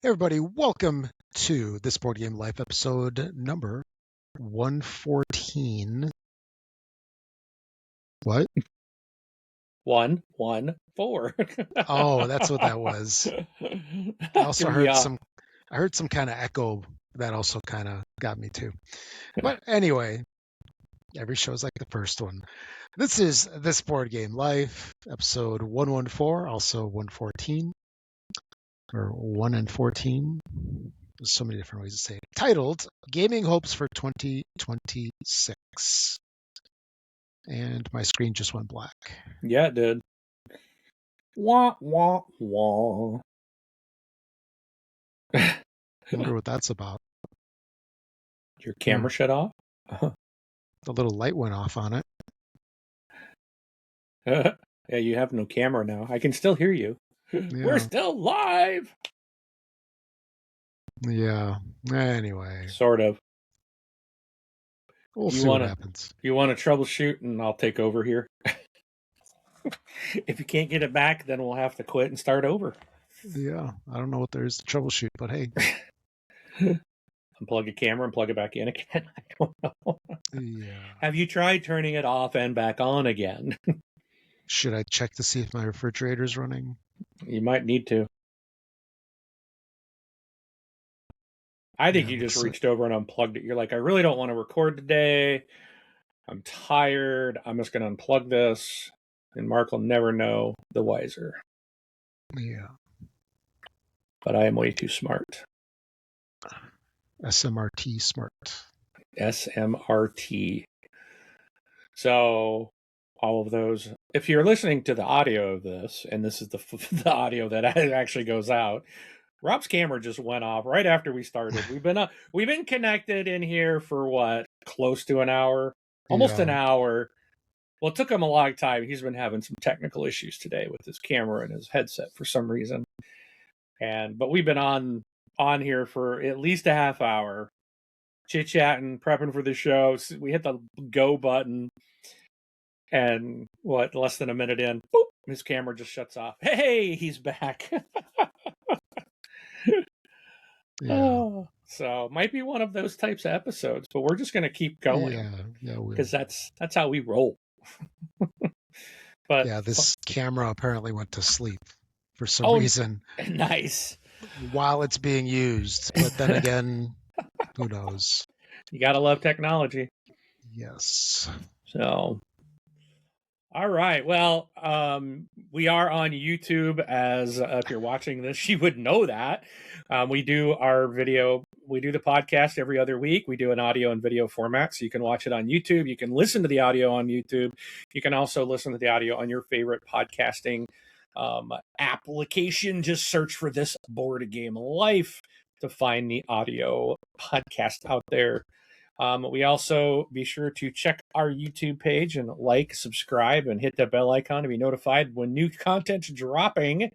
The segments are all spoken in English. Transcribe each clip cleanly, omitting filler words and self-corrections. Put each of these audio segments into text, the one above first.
Hey everybody, welcome to this Board Game Life episode number 114. What? 114. Oh, that's what that was. I also heard some kind of echo that also kind of got me too. But anyway, every show is like the first one. This is This Board Game Life, episode 114, also 114, or 1 and 14. There's so many different ways to say it. Titled Gaming Hopes for 2026. And my screen just went black. Yeah, it did. Wah, wah, wah. I wonder what that's about. Your camera shut off? The little light went off on it. Yeah, you have no camera now. I can still hear you. Yeah. We're still live! Yeah. Anyway. Sort of. We'll see what happens. You want to troubleshoot and I'll take over here? If you can't get it back, then we'll have to quit and start over. Yeah. I don't know what there is to troubleshoot, but hey. Unplug a camera and plug it back in again. I don't know. Yeah. Have you tried turning it off and back on again? Should I check to see if my refrigerator's running? You might need to. I think you just reached over and unplugged it. You're like, I really don't want to record today. I'm tired. I'm just going to unplug this. And Mark will never know the wiser. Yeah. But I am way too smart. SMRT smart. SMRT. So all of those, if you're listening to the audio of this, and this is the audio that actually goes out, Rob's camera just went off right after we started. We've been connected in here for what, close to an hour, almost an hour. Well, it took him a long time. He's been having some technical issues today with his camera and his headset for some reason. But we've been on here for at least a half hour, chit-chatting, prepping for the show. So we hit the go button, and less than a minute in, boop, his camera just shuts off. Hey, he's back. Yeah. Oh, so might be one of those types of episodes, but we're just going to keep going. Yeah, because that's how we roll. But yeah, this camera apparently went to sleep for some reason. Nice. While it's being used, but then again, who knows? You gotta love technology. Yes. So, all right. Well, we are on YouTube. As if you're watching this, you would know that we do our video. We do the podcast every other week. We do an audio and video format, so you can watch it on YouTube. You can listen to the audio on YouTube. You can also listen to the audio on your favorite podcasting application. Just search for This Board Game Life to find the audio podcast out there. We also be sure to check our YouTube page and like, subscribe, and hit that bell icon to be notified when new content's dropping.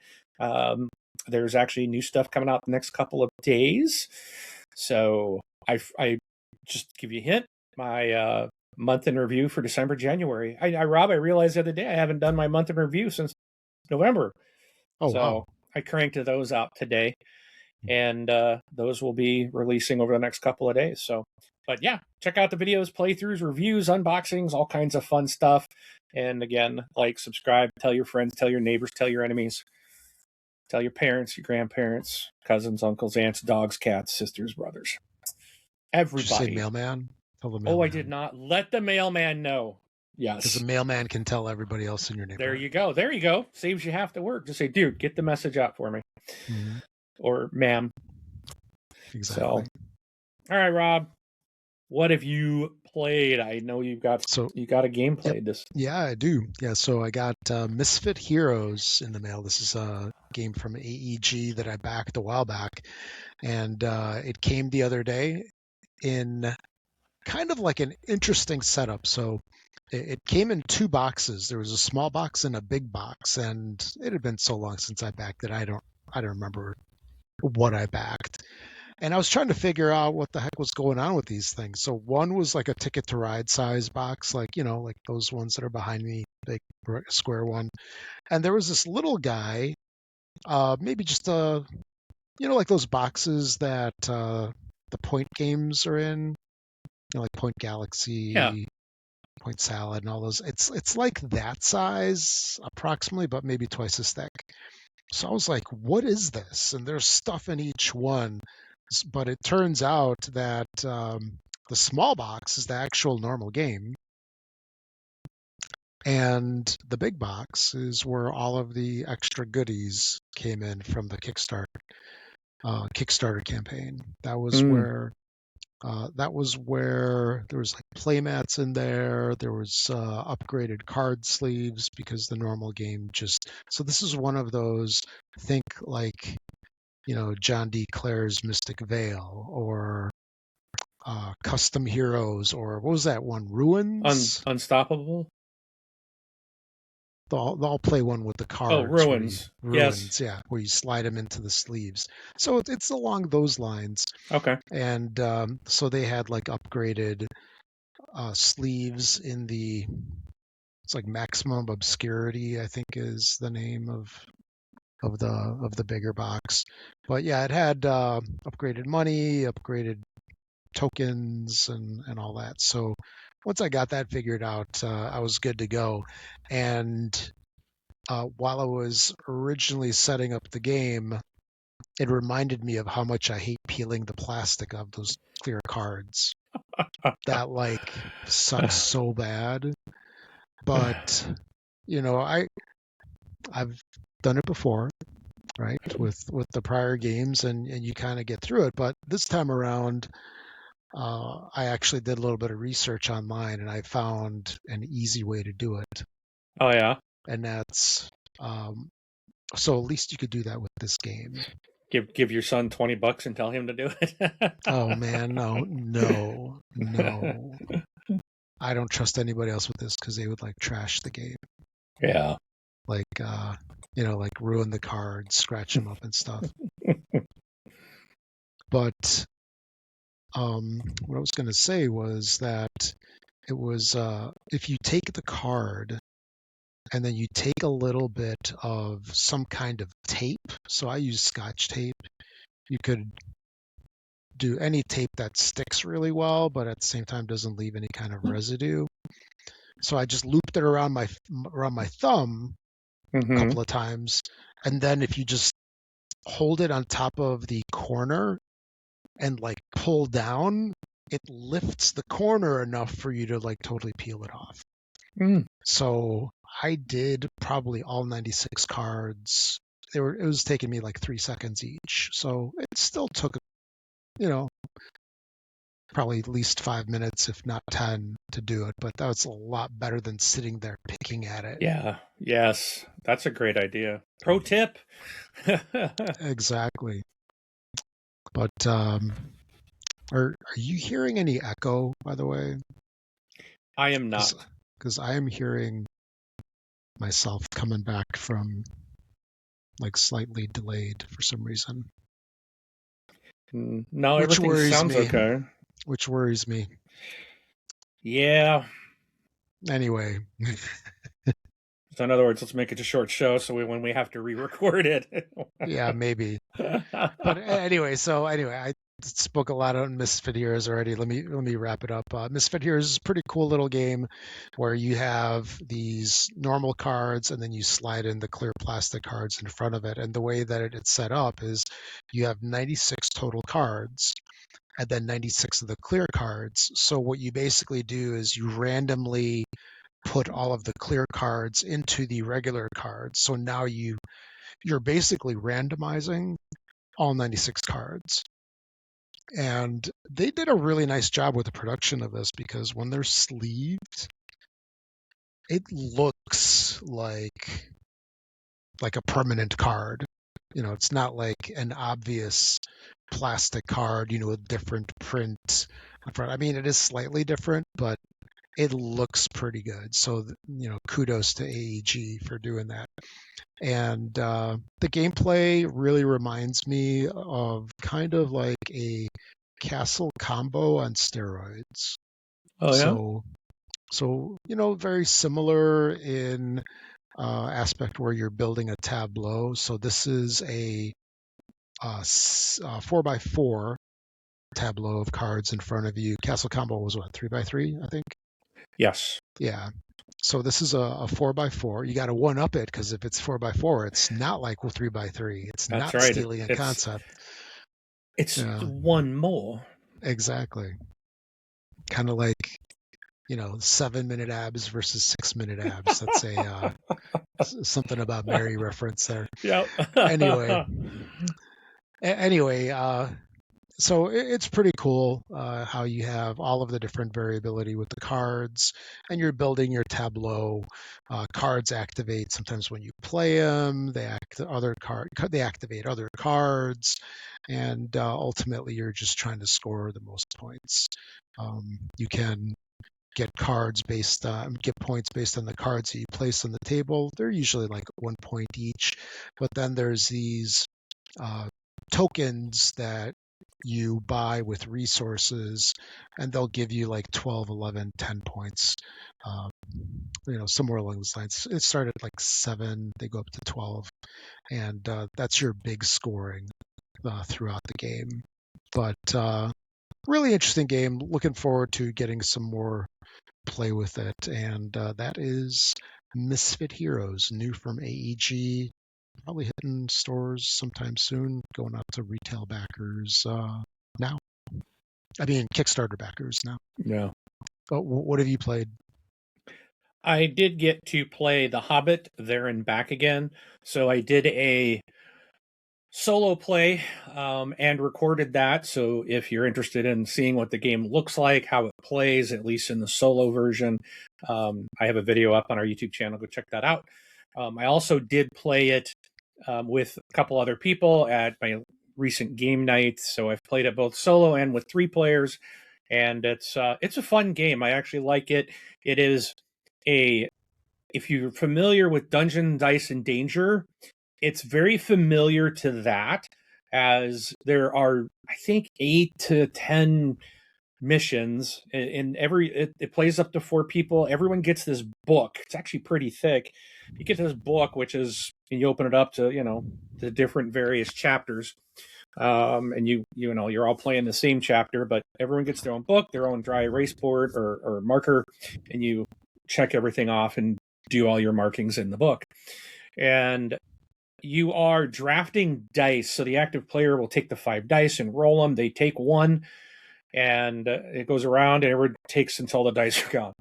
There's actually new stuff coming out the next couple of days. So I just give you a hint, my month in review for December, January. Rob, I realized the other day I haven't done my month in review since November. Oh, so wow. I cranked those out today, and those will be releasing over the next couple of days. So, but yeah, check out the videos, playthroughs, reviews, unboxings, all kinds of fun stuff. And again, like, subscribe, tell your friends, tell your neighbors, tell your enemies, tell your parents, your grandparents, cousins, uncles, aunts, dogs, cats, sisters, brothers. Everybody. Did you say mailman? Tell the mailman. Oh, I did not. Let the mailman know. Yes. Because the mailman can tell everybody else in your neighborhood. There you go. Saves you half the work. Just say, dude, get the message out for me. Mm-hmm. Or ma'am. Exactly. So, all right, Rob. What have you played? I know you got a game played this. Yeah, I do. Yeah, so I got Misfit Heroes in the mail. This is a game from AEG that I backed a while back, and it came the other day in kind of like an interesting setup. So it came in two boxes. There was a small box and a big box, and it had been so long since I backed it. I don't remember what I backed. And I was trying to figure out what the heck was going on with these things. So one was like a Ticket to Ride size box, like, like those ones that are behind me, big square one. And there was this little guy, maybe just a like those boxes that the Point games are in, like Point Yeah. Galaxy, Point Salad, and all those. It's like that size approximately, but maybe twice as thick. So I was like, what is this? And there's stuff in each one. But it turns out that the small box is the actual normal game. And the big box is where all of the extra goodies came in from the Kickstarter campaign. That was where there was like playmats in there. There was upgraded card sleeves because the normal game just. So this is one of those. Think like John D. Clare's Mystic Vale or Custom Heroes or what was that one? Ruins. Unstoppable. They'll play one with the Oh, cards where you ruins. Yes. ruins, yeah, where you slide them into the sleeves. So it's along those lines. Okay. And so they had like upgraded sleeves in it's like maximum obscurity, I think is the name of the bigger box. But yeah, it had upgraded money, upgraded tokens, and all that. So once I got that figured out, I was good to go. And while I was originally setting up the game, it reminded me of how much I hate peeling the plastic of those clear cards. That like sucks so bad. But I've done it before, right? With the prior games, and you kind of get through it. But this time around, I actually did a little bit of research online, and I found an easy way to do it. Oh yeah. And that's so at least you could do that with this game. Give your son $20 and tell him to do it. Oh man, no. I don't trust anybody else with this because they would like trash the game. Yeah. Like like ruin the cards, scratch them up and stuff. But what I was going to say was that it was if you take the card and then you take a little bit of some kind of tape. So I use Scotch tape. You could do any tape that sticks really well, but at the same time doesn't leave any kind of residue. So I just looped it around my thumb a Mm-hmm. couple of times, and then if you just hold it on top of the corner and like pull down, it lifts the corner enough for you to like totally peel it off. Mm. So I did probably all 96 cards. It was taking me like 3 seconds each. So it still took, probably at least 5 minutes, if not 10, to do it. But that was a lot better than sitting there picking at it. Yeah. Yes. That's a great idea. Pro tip. Exactly. But are you hearing any echo, by the way? I am not. Because I am hearing myself coming back from like slightly delayed for some reason. No, Which everything worries sounds me. okay. Which worries me. Yeah. Anyway. So in other words, let's make it a short show so when we have to re-record it. Yeah, maybe. But anyway, I spoke a lot on Misfit Heroes already. Let me wrap it up. Misfit Heroes is a pretty cool little game where you have these normal cards and then you slide in the clear plastic cards in front of it. And the way that it's set up is you have 96 total cards and then 96 of the clear cards. So what you basically do is you randomly put all of the clear cards into the regular cards. So now you're basically randomizing all 96 cards. And they did a really nice job with the production of this because when they're sleeved, it looks like a permanent card. It's not like an obvious plastic card, with different print. I mean, it is slightly different, but it looks pretty good. So, kudos to AEG for doing that. And the gameplay really reminds me of kind of like a Castle combo on steroids. Oh yeah. So very similar in aspect where you're building a tableau. So this is a 4x4 tableau of cards in front of you. Castle Combo was what, 3x3, I think? Yes. Yeah. So this is a 4x4. You got to one up it because if it's 4x4, it's not like 3x3. It's That's not right. stealing a concept. It's Yeah, one more. exactly. Kind of like 7-minute abs versus 6-minute abs. That's a something about Mary reference there. Yep. Anyway, anyway, so it's pretty cool how you have all of the different variability with the cards, and you're building your tableau. Cards activate sometimes when you play them. They activate other cards, and ultimately you're just trying to score the most points. You can get points based on the cards that you place on the table. They're usually like 1 point each, but then there's these uh, tokens that you buy with resources, and they'll give you like 12, 11, 10 points. Um, somewhere along those lines. It started at like 7, they go up to 12, and that's your big scoring throughout the game. But really interesting game. Looking forward to getting some more play with it, and that is Misfit Heroes, new from AEG, probably hitting stores sometime soon, going out to retail backers now. I mean, Kickstarter backers now. Yeah. But what have you played? I did get to play The Hobbit there and back again. So I did a solo play and recorded that. So if you're interested in seeing what the game looks like, how it plays, at least in the solo version, I have a video up on our YouTube channel. Go check that out. I also did play it with a couple other people at my recent game night. So I've played it both solo and with 3 players, and it's a fun game. I actually like it. It is if you're familiar with Dungeon, Dice, and Danger, it's very familiar to that, as there are, I think, 8 to 10 missions in it plays up to 4 people. Everyone gets this book. It's actually pretty thick. You get this book, which is, and you open it up to the different various chapters, and you're all playing the same chapter, but everyone gets their own book, their own dry erase board or marker, and you check everything off and do all your markings in the book. And you are drafting dice. So the active player will take the 5 dice and roll them. They take one, and it goes around, and everyone takes until the dice are gone.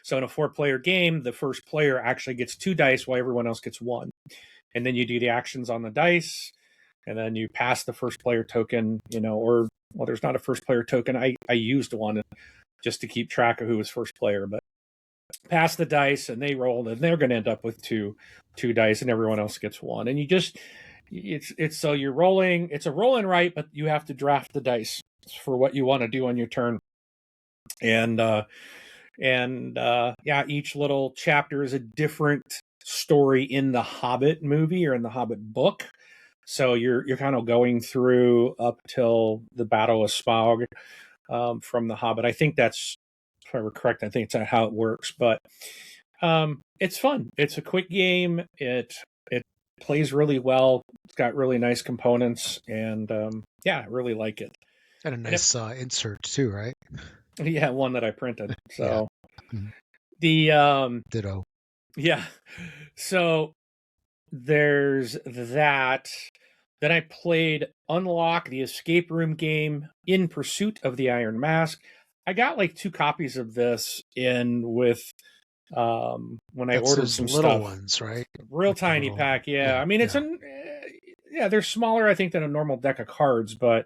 So in a 4-player game, the first player actually gets 2 dice while everyone else gets 1. And then you do the actions on the dice, and then you pass the first player token, or, well, there's not a first player token. I used one just to keep track of who was first player, but pass the dice and they roll, and they're going to end up with two dice, and everyone else gets 1. And you just, it's so you're rolling, it's a roll and write, but you have to draft the dice for what you want to do on your turn. And yeah, each little chapter is a different story in the Hobbit movie or in the Hobbit book. So you're kind of going through up till the Battle of Smaug from the Hobbit. I think that's, if I were correct, I think that's how it works. But it's fun. It's a quick game. It plays really well. It's got really nice components, and yeah, I really like it. And a nice insert too, right? Yeah, one that I printed. So yeah. Mm-hmm. The Ditto. Yeah. So there's that. Then I played Unlock, the escape room game, In Pursuit of the Iron Mask. I got like 2 copies of this in with when I ordered some little stuff. Ones, right? Real like tiny pack, yeah. I mean, it's they're smaller, I think, than a normal deck of cards, but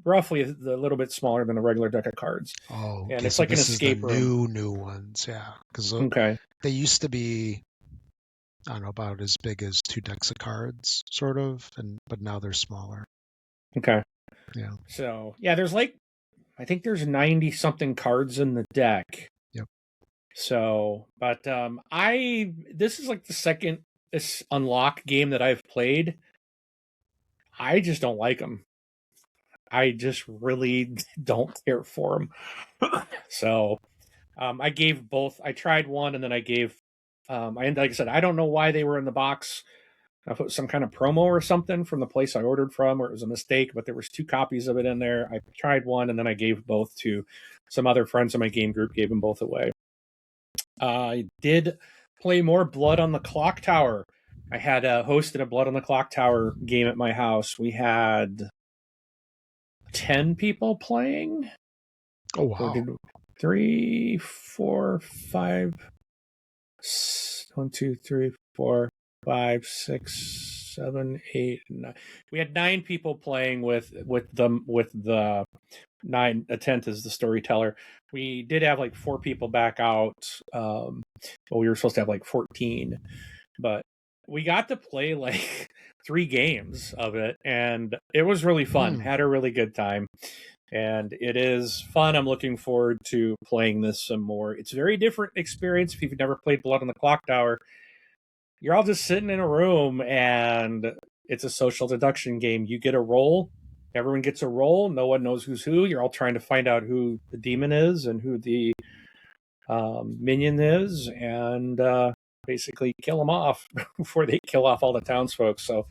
roughly a little bit smaller than a regular deck of cards. Oh, and okay, it's so like an escape room. New ones, yeah. Because Okay. they used to be, I don't know, about as big as 2 decks of cards, sort of, but now they're smaller. Okay. Yeah. So yeah, there's like, I think there's 90 something cards in the deck. Yep. So, but this is like the second Unlock game that I've played. I just don't like them. I just really don't care for them. So, I gave both. I tried one, and then I gave. Like I said, I don't know why they were in the box. I put some kind of promo or something from the place I ordered from, or it was a mistake, but there was 2 copies of it in there. I tried one, and then I gave both to some other friends in my game group, gave them both away. I did play more Blood on the Clock Tower. I had hosted a Blood on the Clock Tower game at my house. We had 10 people playing. Oh, wow. 3, 4, 5, 1, 2, 3, 4, 5, 6, 7, 8, 9. We had 9 people playing with the 9. A 10th is the storyteller. We did have like 4 people back out. Well, we were supposed to have like 14, but we got to play like 3 games of it, and it was really fun. Had a really good time. And it is fun. I'm looking forward to playing this some more. It's a very different experience if you've never played Blood on the Clock Tower. You're all just sitting in a room, and it's a social deduction game. You get a roll. Everyone gets a roll. No one knows who's who. You're all trying to find out who the demon is and who the minion is, and basically kill them off before they kill off all the townsfolk. So,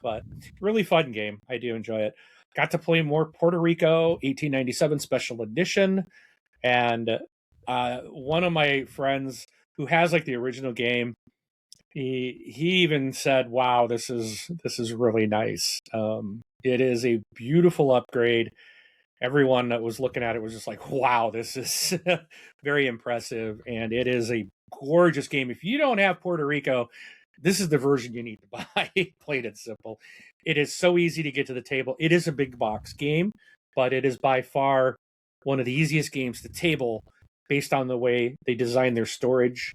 but really fun game. I do enjoy it. Got to play more Puerto Rico 1897 Special Edition, and one of my friends who has like the original game, he even said, "Wow, this is really nice." It is a beautiful upgrade. Everyone that was looking at it was just like, "Wow, this is very impressive," and it is a gorgeous game. If you don't have Puerto Rico, this is the version you need to buy. Plain and simple. It is so easy to get to the table. It is a big box game, but it is by far one of the easiest games to table based on the way they design their storage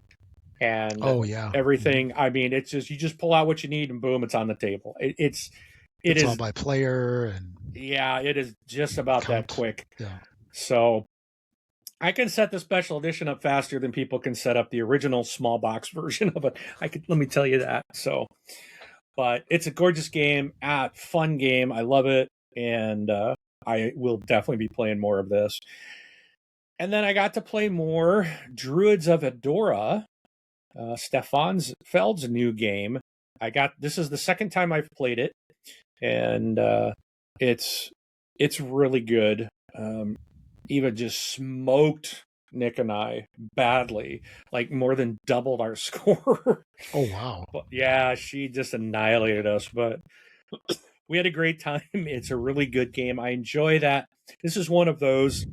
and everything. I mean, it's just, you just pull out what you need and boom, it's on the table. It's all by player, and yeah, it is just about that quick. Yeah. So I can set the special edition up faster than people can set up the original small box version of it. Let me tell you that. So, but it's a gorgeous game, fun game. I love it, and I will definitely be playing more of this. And then I got to play more Druids of Edora, Stefan Feld's new game. This is the second time I've played it, and it's really good. Eva just smoked Nick and I badly, like more than doubled our score. Oh, wow. But yeah, she just annihilated us, but we had a great time. It's a really good game. I enjoy that. This is one of those,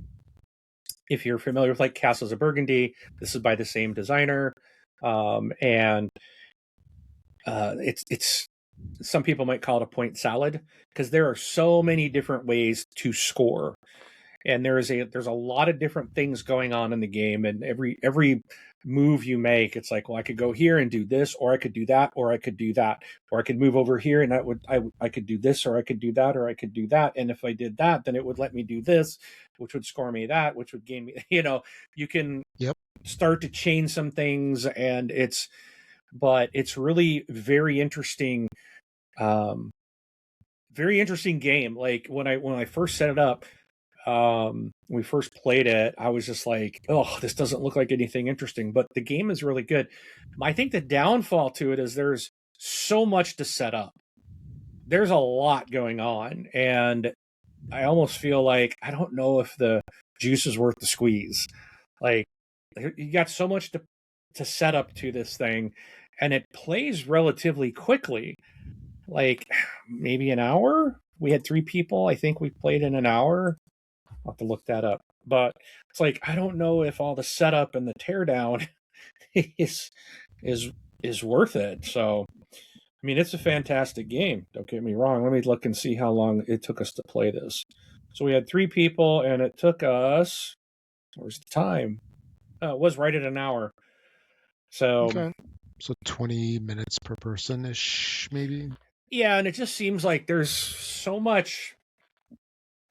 if you're familiar with like Castles of Burgundy, this is by the same designer. And it's some people might call it a point salad, because there are so many different ways to score. And there's a lot of different things going on in the game, and every move you make, it's like, well, I could go here and do this, or I could do that, or I could do that, or I could move over here and I could do this, or I could do that, or I could do that, and if I did that, then it would let me do this, which would score me that, which would gain me. You can start to change some things, and it's really very interesting. Very interesting game. Like when I first set it up. We first played it, I was just like, oh, this doesn't look like anything interesting, but the game is really good. I think the downfall to it is there's so much to set up. There's a lot going on, and I almost feel like I don't know if the juice is worth the squeeze. Like, you got so much to set up to this thing, and it plays relatively quickly, like maybe an hour. We had 3 people. I think we played in an hour. I'll have to look that up. But it's like, I don't know if all the setup and the teardown is worth it. So, I mean, it's a fantastic game. Don't get me wrong. Let me look and see how long it took us to play this. So we had 3 people, and it took us, where's the time? It was right at an hour. So, so 20 minutes per person-ish, maybe? Yeah, and it just seems like there's so much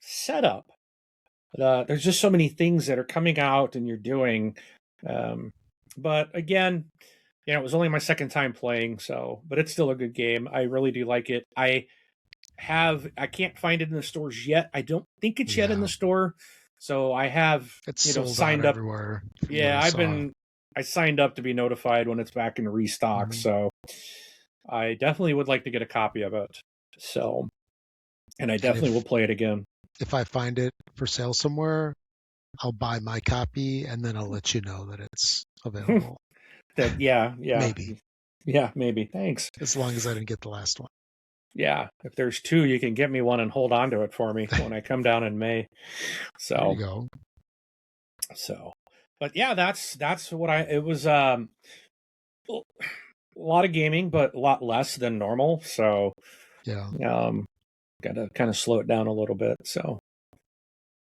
setup. There's just so many things that are coming out and you're doing. But again, it was only my second time playing, but it's still a good game. I really do like it. I can't find it in the stores yet. I don't think it's yet in the store. So I have signed up everywhere. Yeah, I signed up to be notified when it's back in restock. Mm-hmm. So I definitely would like to get a copy of it. So, and I And definitely will play it again. if I find it for sale somewhere, I'll buy my copy and then I'll let you know that it's available. Yeah. Maybe, Yeah, maybe. Thanks. as long as I didn't get the last one. Yeah, if there's two, you can get me one and hold on to it for me when I come down in May. There So, you go. but yeah, that's what it was. A lot of gaming, but a lot less than normal. So, Yeah. got to kind of slow it down a little bit. So,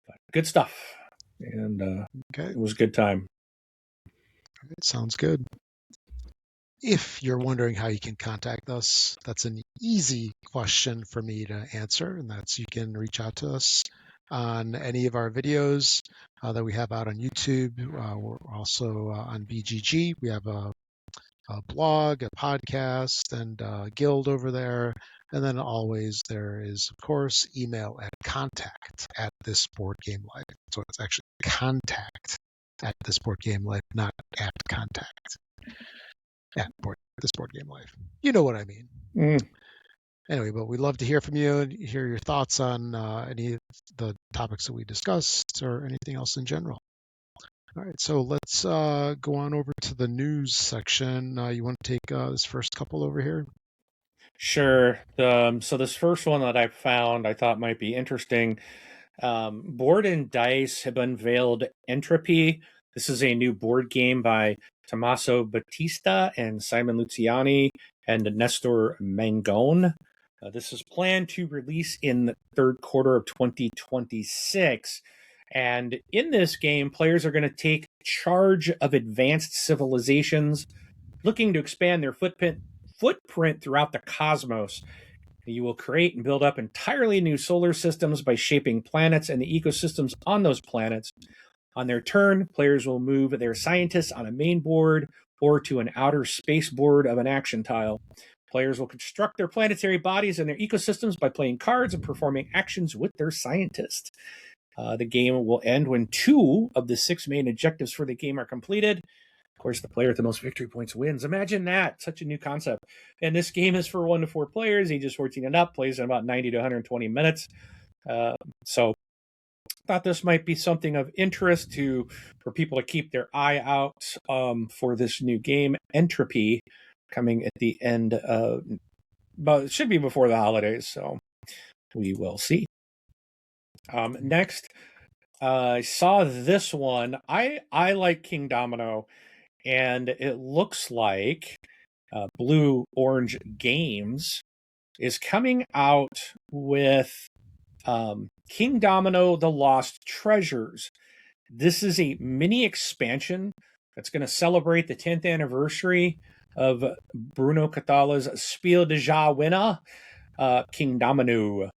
but good stuff, and Okay. it was a good time. It sounds good. If you're wondering how you can contact us, that's an easy question for me to answer, and that's you can reach out to us on any of our videos that we have out on YouTube. We're also on BGG. We have a blog, a podcast, and a guild over there. And then always there is, of course, email at contact at this board game life. So it's actually contact at this board game life, not at contact at this board game life. You know what I mean. Anyway, but we'd love to hear from you and hear your thoughts on any of the topics that we discussed or anything else in general. All right, so let's go on over to the news section. You want to take this first couple over here? Sure. So this first one that I found I thought might be interesting. Board and Dice have unveiled Entropy. This is a new board game by Tommaso Battista and Simon Luciani and Nestor Mangone. This is planned to release in the third quarter of 2026. And in this game, players are going to take charge of advanced civilizations looking to expand their footprint throughout the cosmos. You will create and build up entirely new solar systems by shaping planets and the ecosystems on those planets. On their turn, players will move their scientists on a main board or to an outer space board of an action tile. Players will construct their planetary bodies and their ecosystems by playing cards and performing actions with their scientists. The game will end when 2 of the 6 main objectives for the game are completed. Of course, the player with the most victory points wins. Imagine that. Such a new concept. And this game is for 1 to 4 players, ages 14 and up, plays in about 90 to 120 minutes. So thought this might be something of interest for people to keep their eye out for this new game, Entropy, coming at the end of, but it should be before the holidays, so we will see. Next, I saw this one. I like King Domino, and it looks like Blue Orange Games is coming out with King Domino: The Lost Treasures. This is a mini expansion that's going to celebrate the 10th anniversary of Bruno Catala's Spiel des Jahres winner, King Domino.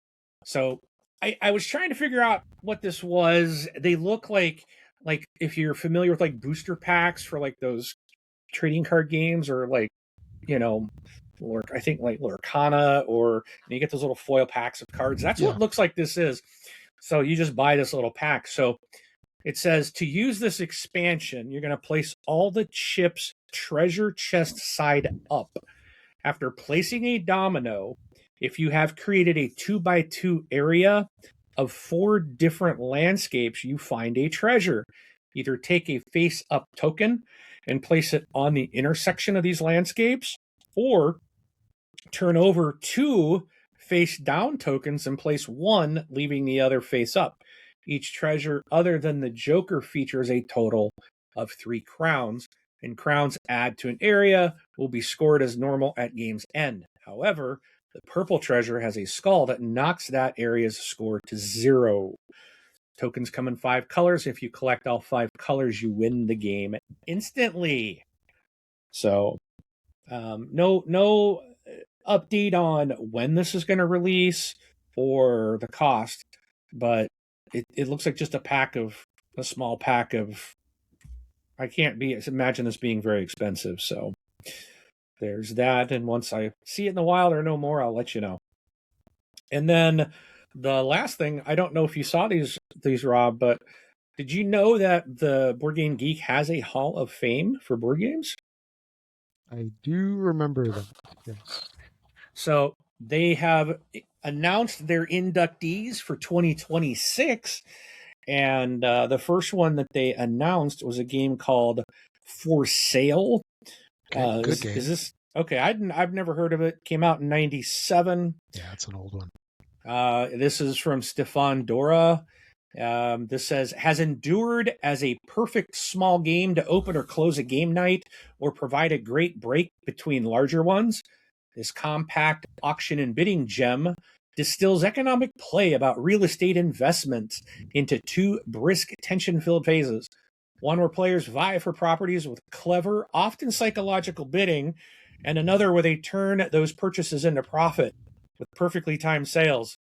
So I was trying to figure out what this was. They look like if you're familiar with like booster packs for like those trading card games, or like, you know, I think like Lorcana, or you get those little foil packs of cards. That's what it looks like this is. So you just buy this little pack. So it says to use this expansion, you're going to place all the chips treasure chest side up. After placing a domino, if you have created a 2x2 area of 4 different landscapes, you find a treasure. Either take a face up token and place it on the intersection of these landscapes, or turn over 2 face down tokens and place 1, leaving the other face up. Each treasure other than the Joker features a total of 3 crowns, and crowns add to an area will be scored as normal at game's end. However, the purple treasure has a skull that knocks that area's score to 0. Tokens come in 5 colors. If you collect all 5 colors, you win the game instantly. So, no update on when this is going to release or the cost, but it looks like just a small pack of. I can't imagine this being very expensive. So there's that, and once I see it in the wild or know more, I'll let you know. And then the last thing, I don't know if you saw these, Rob, but did you know that the Board Game Geek has a Hall of Fame for board games? I do remember that. Yes. So they have announced their inductees for 2026. And the first one that they announced was a game called For Sale. Okay, good game. Is this okay? I've never heard of it. Came out in '97. Yeah, it's an old one. This is from Stefan Dora. This says, has endured as a perfect small game to open or close a game night or provide a great break between larger ones. This compact auction and bidding gem distills economic play about real estate investments into two brisk, tension-filled phases. One where players vie for properties with clever, often psychological bidding, and another where they turn those purchases into profit with perfectly timed sales.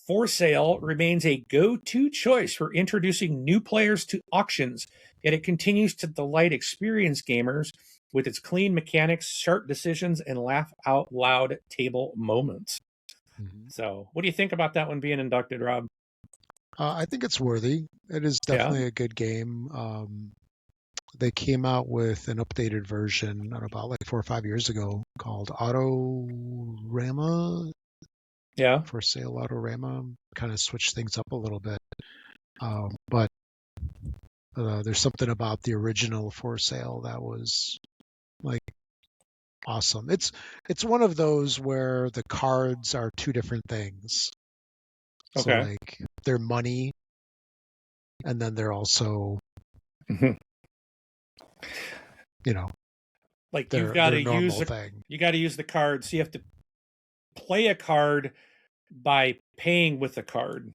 For Sale remains a go-to choice for introducing new players to auctions, yet it continues to delight experienced gamers with its clean mechanics, sharp decisions, and laugh-out-loud table moments. Mm-hmm. So, what do you think about that one being inducted, Rob? I think it's worthy. It is definitely a good game. They came out with an updated version about like 4 or 5 years ago called Autorama. Yeah. For Sale Autorama. Kind of switched things up a little bit. But there's something about the original For Sale that was like awesome. It's one of those where the cards are two different things. So Okay. like they're money, and then they're also, like they're you've got to normal use thing. you got to use the card, so you have to play a card by paying with a card.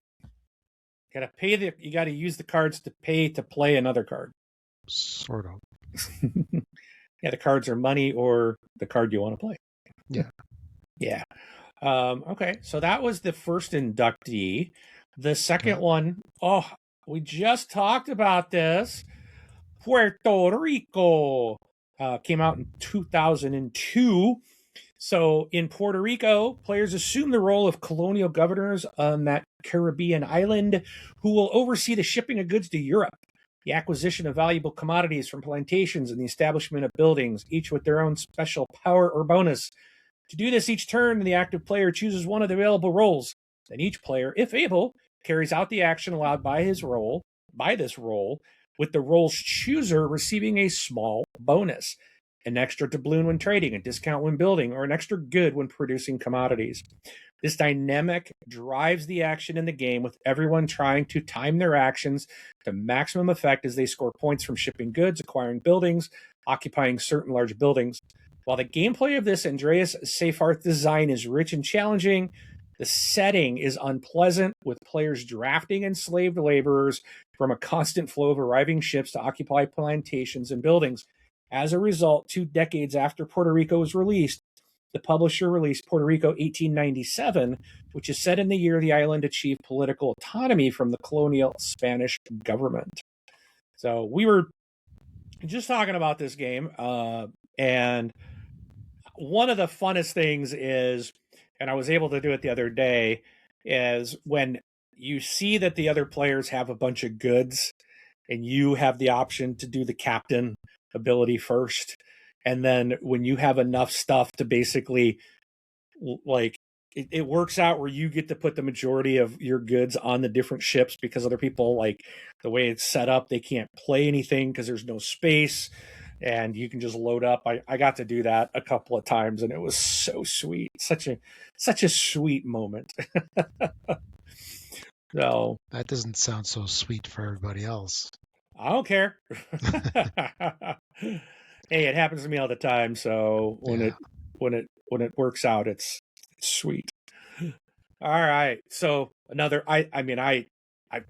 You got to use the cards to pay to play another card. Sort of. Yeah, the cards are money or the card you want to play. Yeah. Yeah. Okay, so that was the first inductee. The second one, we just talked about this. Puerto Rico came out in 2002. So in Puerto Rico, players assume the role of colonial governors on that Caribbean island who will oversee the shipping of goods to Europe, the acquisition of valuable commodities from plantations, and the establishment of buildings, each with their own special power or bonus. To do this each turn, the active player chooses one of the available roles. Then each player, if able, carries out the action allowed by this role, with the role's chooser receiving a small bonus, an extra doubloon when trading, a discount when building, or an extra good when producing commodities. This dynamic drives the action in the game, with everyone trying to time their actions to maximum effect as they score points from shipping goods, acquiring buildings, occupying certain large buildings. While the gameplay of this Andreas Seyfarth design is rich and challenging, the setting is unpleasant, with players drafting enslaved laborers from a constant flow of arriving ships to occupy plantations and buildings. As a result, 2 decades after Puerto Rico was released, the publisher released Puerto Rico 1897, which is set in the year the island achieved political autonomy from the colonial Spanish government. So we were just talking about this game, and one of the funnest things is, and I was able to do it the other day, is when you see that the other players have a bunch of goods and you have the option to do the captain ability first. And then when you have enough stuff to basically, like, it works out where you get to put the majority of your goods on the different ships, because other people, like the way it's set up, they can't play anything because there's no space. And you can just load up. I got to do that a couple of times, and it was so sweet. Such a sweet moment. So That doesn't sound so sweet for everybody else. I don't care. Hey, it happens to me all the time. So when it works out, it's sweet. All right. So another. I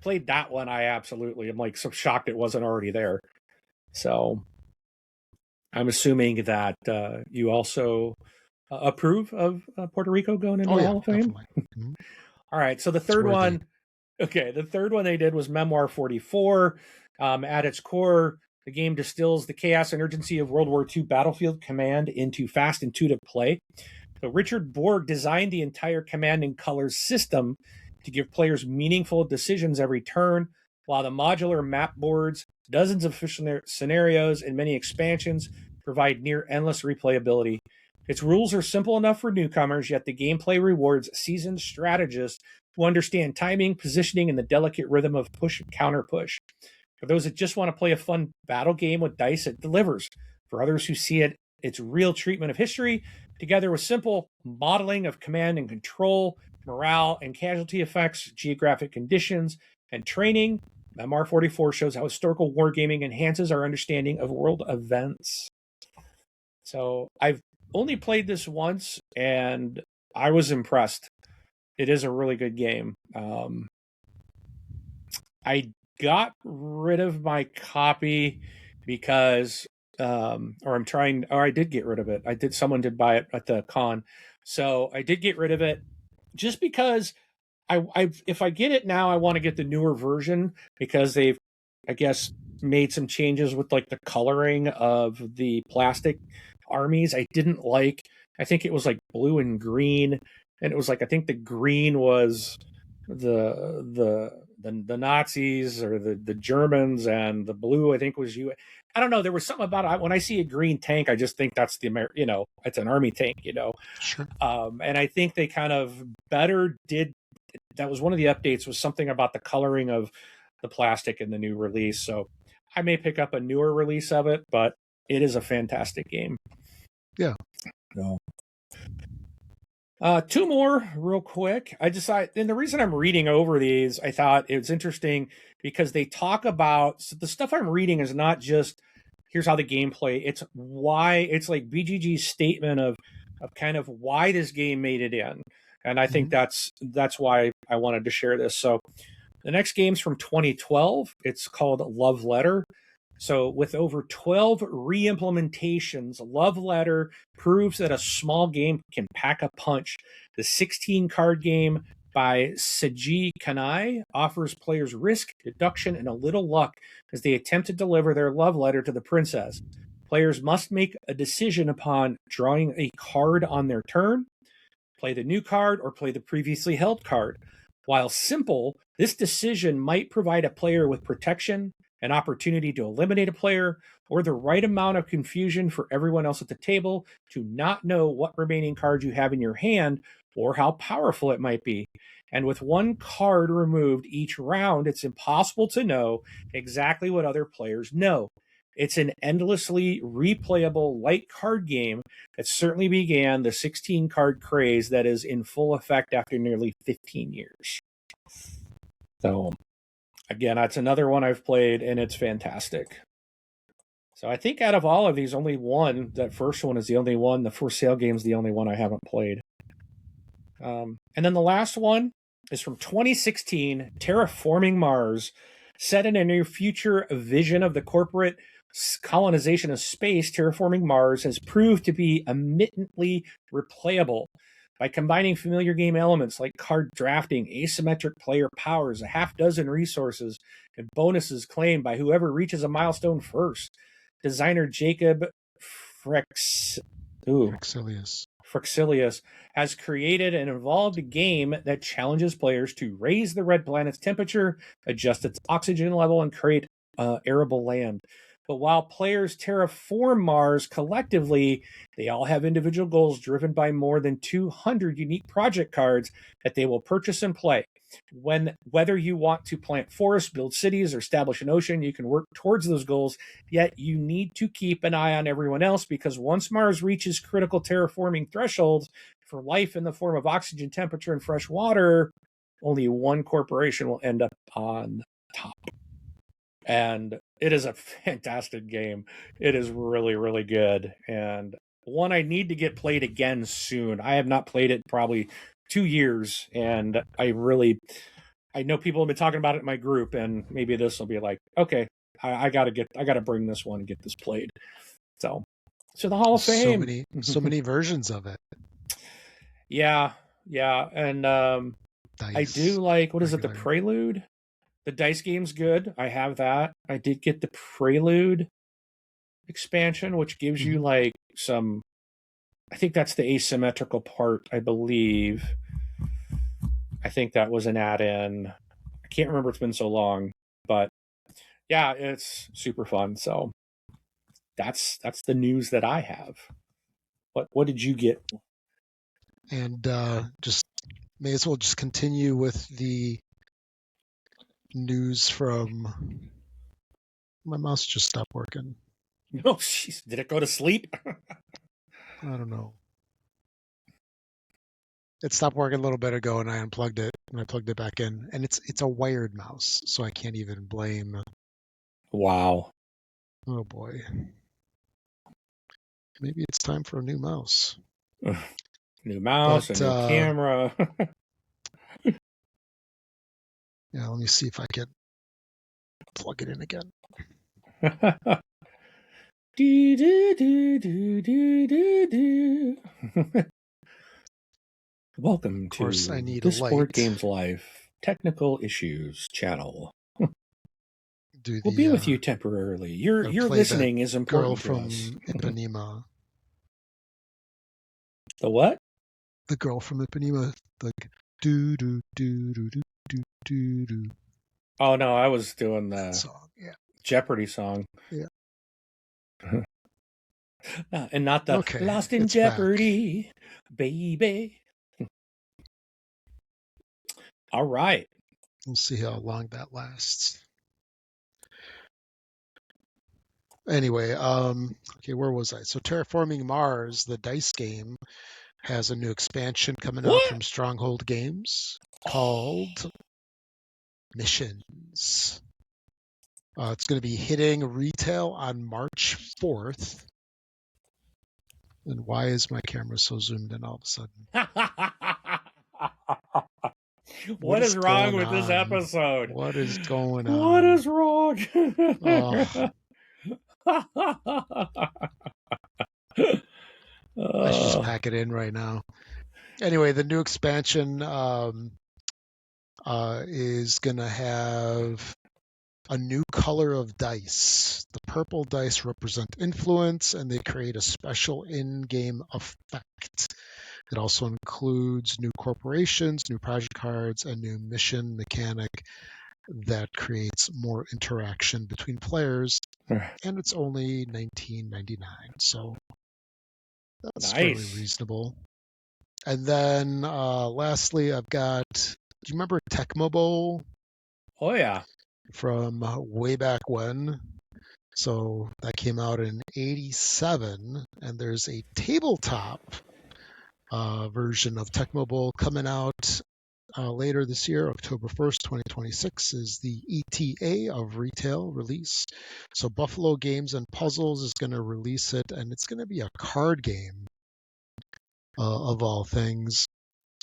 played that one. I'm like so shocked it wasn't already there. So I'm assuming that you also approve of Puerto Rico going into the Hall of Fame. Mm-hmm. All right. So the third one they did was Memoir 44. At its core, the game distills the chaos and urgency of World War II battlefield command into fast, intuitive play. So Richard Borg designed the entire command and colors system to give players meaningful decisions every turn, while the modular map boards, dozens of official scenarios, and many expansions provide near endless replayability. Its rules are simple enough for newcomers, yet the gameplay rewards seasoned strategists who understand timing, positioning, and the delicate rhythm of push and counter push. For those that just want to play a fun battle game with dice, it delivers. For others who see its real treatment of history, together with simple modeling of command and control, morale and casualty effects, geographic conditions, and training, MR44 shows how historical wargaming enhances our understanding of world events. So I've only played this once, and I was impressed. It is a really good game. I got rid of my copy because, I did get rid of it. Someone did buy it at the con. So I did get rid of it just because if I get it now, I want to get the newer version because they've, I guess, made some changes with like the coloring of the plastic armies. I didn't like. I think it was like blue and green, and it was like I think the green was the Nazis or the Germans, and the blue I think was you. I don't know. There was something about it. When I see a green tank, I just think that's it's an army tank, Sure. And I think they kind of better did. That was one of the updates, was something about the coloring of the plastic in the new release. So I may pick up a newer release of it, but it is a fantastic game. Yeah. No. Two more real quick. And the reason I'm reading over these, I thought it was interesting because they talk about, so the stuff I'm reading is not just here's how the gameplay, it's why, it's like BGG's statement of kind of why this game made it in. And I think that's why I wanted to share this. So the next game's from 2012. It's called Love Letter. So with over 12 re-implementations, Love Letter proves that a small game can pack a punch. The 16-card game by Seiji Kanai offers players risk, deduction, and a little luck as they attempt to deliver their love letter to the princess. Players must make a decision upon drawing a card on their turn, play the new card, or play the previously held card. While simple, this decision might provide a player with protection, an opportunity to eliminate a player, or the right amount of confusion for everyone else at the table to not know what remaining cards you have in your hand or how powerful it might be. And with one card removed each round, it's impossible to know exactly what other players know. It's an endlessly replayable light card game that certainly began the 16-card craze that is in full effect after nearly 15 years. So, again, that's another one I've played, and it's fantastic. So I think out of all of these, only one, that first one is the only one, the For Sale game is the only one I haven't played. And then the last one is from 2016, Terraforming Mars, set in a near future vision of the corporate colonization of space. Terraforming Mars has proved to be admittedly replayable. By combining familiar game elements like card drafting, asymmetric player powers, a half dozen resources, and bonuses claimed by whoever reaches a milestone first. Designer Jacob Frexilius has created an evolved game that challenges players to raise the red planet's temperature, adjust its oxygen level, and create arable land. But while players terraform Mars collectively, they all have individual goals driven by more than 200 unique project cards that they will purchase and play. Whether you want to plant forests, build cities, or establish an ocean, you can work towards those goals, yet you need to keep an eye on everyone else, because once Mars reaches critical terraforming thresholds for life in the form of oxygen, temperature, and fresh water, only one corporation will end up on top. And it is a fantastic game. It is really, really good, and one I need to get played again soon. I have not played it probably 2 years, and I know people have been talking about it in my group, and maybe this will be like, okay, I gotta bring this one and get this played. So the Hall of Fame. So many versions of it. Yeah, and I do like, what is it, the Prelude? The dice game's good. I have that. I did get the Prelude expansion, which gives you like some, I think that's the asymmetrical part, I believe. I think that was an add-in. I can't remember, it's been so long, but yeah, it's super fun. So that's the news that I have. What did you get? And just may as well just continue with the news from my mouse just stopped working. Oh, jeez, did it go to sleep? I don't know. It stopped working a little bit ago, and I unplugged it, and I plugged it back in. And it's a wired mouse, so I can't even blame. Wow. Oh boy. Maybe it's time for a new mouse. New mouse, But a new camera. yeah, let me see if I can plug it in again. Do, do, do, do, do, do, do. Welcome Of course, to I need a This Board light. Games Life Technical Issues channel. Do We'll be with the you temporarily. Your play the listening is girl important to from us. Ipanema. The what? The girl from Ipanema, like do do do do do do do do. Oh no, I was doing That the song, yeah. Jeopardy song. Yeah. And not the Okay, Lost in it's back. Jeopardy, baby. All right. We'll see how long that lasts. Anyway, okay, where was I? So Terraforming Mars, the dice game, has a new expansion coming out What? from Stronghold Games called Missions. It's going to be hitting retail on March 4th. And why is my camera so zoomed in all of a sudden? What is wrong going with this on? episode? What is going on? What is wrong? Oh, I should just pack it in right now. Anyway, the new expansion is going to have a new color of dice. The purple dice represent influence, and they create a special in-game effect. It also includes new corporations, new project cards, and new mission mechanic that creates more interaction between players. And it's only $19.99, so that's fairly Nice. reasonable. And then lastly, I've got. Do you remember Tecmo Bowl? Oh yeah. From way back when. So that came out in '87, and there's a tabletop version of Tecmo Bowl coming out later this year. October 1st, 2026 is the ETA of retail release. So Buffalo Games and Puzzles is going to release it, and it's going to be a card game of all things.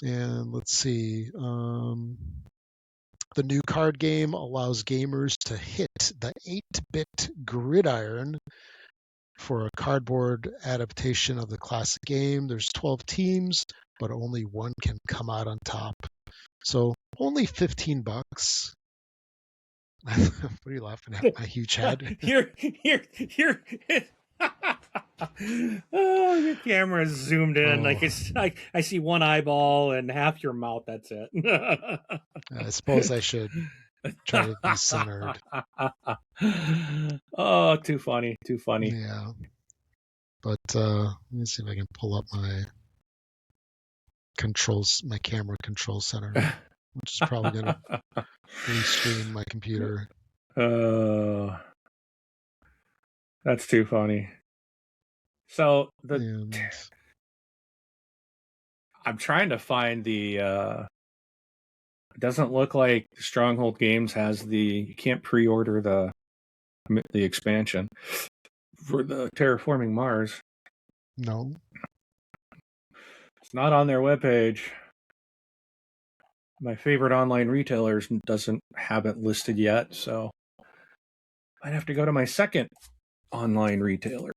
And let's see. The new card game allows gamers to hit the 8-bit gridiron for a cardboard adaptation of the classic game. There's 12 teams, but only one can come out on top. So only $15. What are you laughing at? My huge head? Here. Oh, your camera is zoomed in. Like it's like I see one eyeball and half your mouth. That's it. I suppose I should try to be centered. Oh, too funny. Too funny. Yeah. But let me see if I can pull up my camera control center, which is probably going to restream my computer. That's too funny. So I'm trying to find the. It doesn't look like Stronghold Games has you can't pre-order the expansion for the Terraforming Mars. No. It's not on their webpage. My favorite online retailers doesn't have it listed yet, so I'd have to go to my second online retailer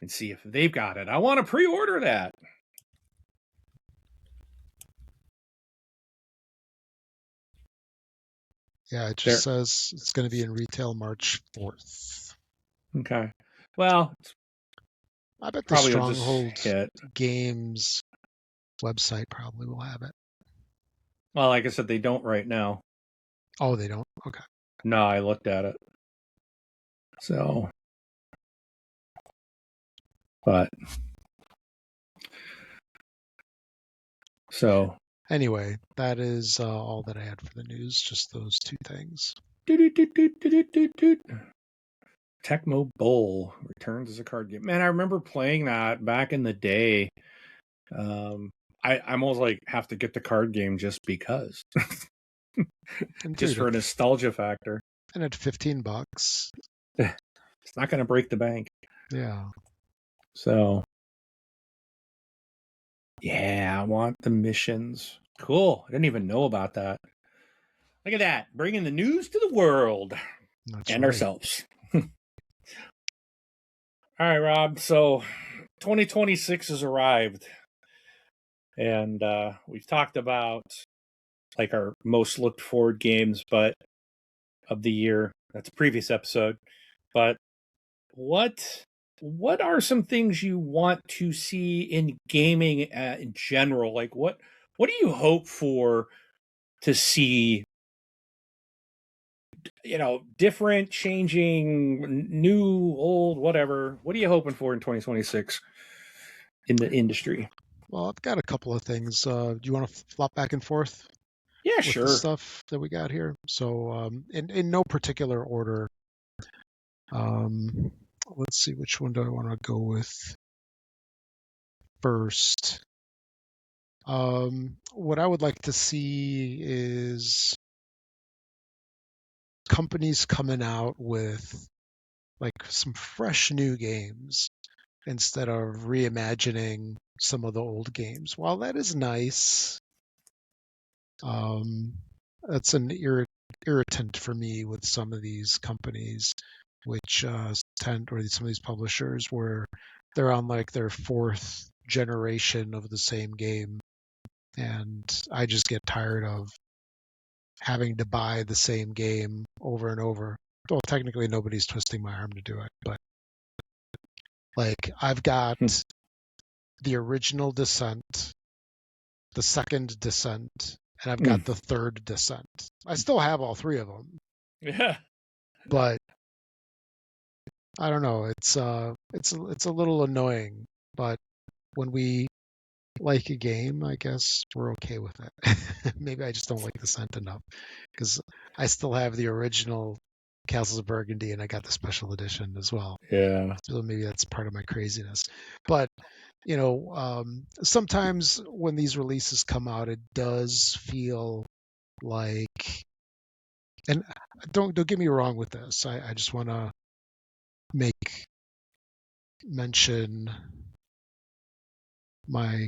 and see if they've got it. I want to pre-order that. Yeah, it just says it's going to be in retail March 4th. Okay. Well, I bet the Stronghold Games website probably will have it. Well, like I said, they don't right now. Oh, they don't? Okay. No, I looked at it. So But so Anyway, that is all that I had for the news. Just those two things. Tecmo Bowl returns as a card game. Man, I remember playing that back in the day. I almost like have to get the card game just because, And just dude, for a nostalgia factor. and at $15. It's not going to break the bank. Yeah. So, yeah, I want the missions. Cool. I didn't even know about that. Look at that. Bringing the news to the world. That's and right. ourselves. All right, Rob. So 2026 has arrived. And we've talked about like our most looked forward games but of the year. That's a previous episode. But what are some things you want to see in gaming in general? Like what do you hope for to see, different, changing, new, old, whatever? What are you hoping for in 2026 in the industry? Well, I've got a couple of things. Do you want to flop back and forth Yeah, with the sure. stuff that we got here? So, in no particular order. Let's see, which one do I want to go with first? What I would like to see is companies coming out with like some fresh new games instead of reimagining some of the old games. While that is nice, that's an irritant for me with some of these companies, which or some of these publishers, where they're on like their fourth generation of the same game, and I just get tired of having to buy the same game over and over. Well, technically nobody's twisting my arm to do it, but like I've got the original Descent, the second Descent, and I've got the third Descent. I still have all three of them. Yeah. But I don't know. It's a little annoying. But when we like a game, I guess we're okay with it. Maybe I just don't like Descent enough because I still have the original Castles of Burgundy and I got the special edition as well. Yeah. So maybe that's part of my craziness. But sometimes when these releases come out, it does feel like, and don't get me wrong with this. I just want to make mention my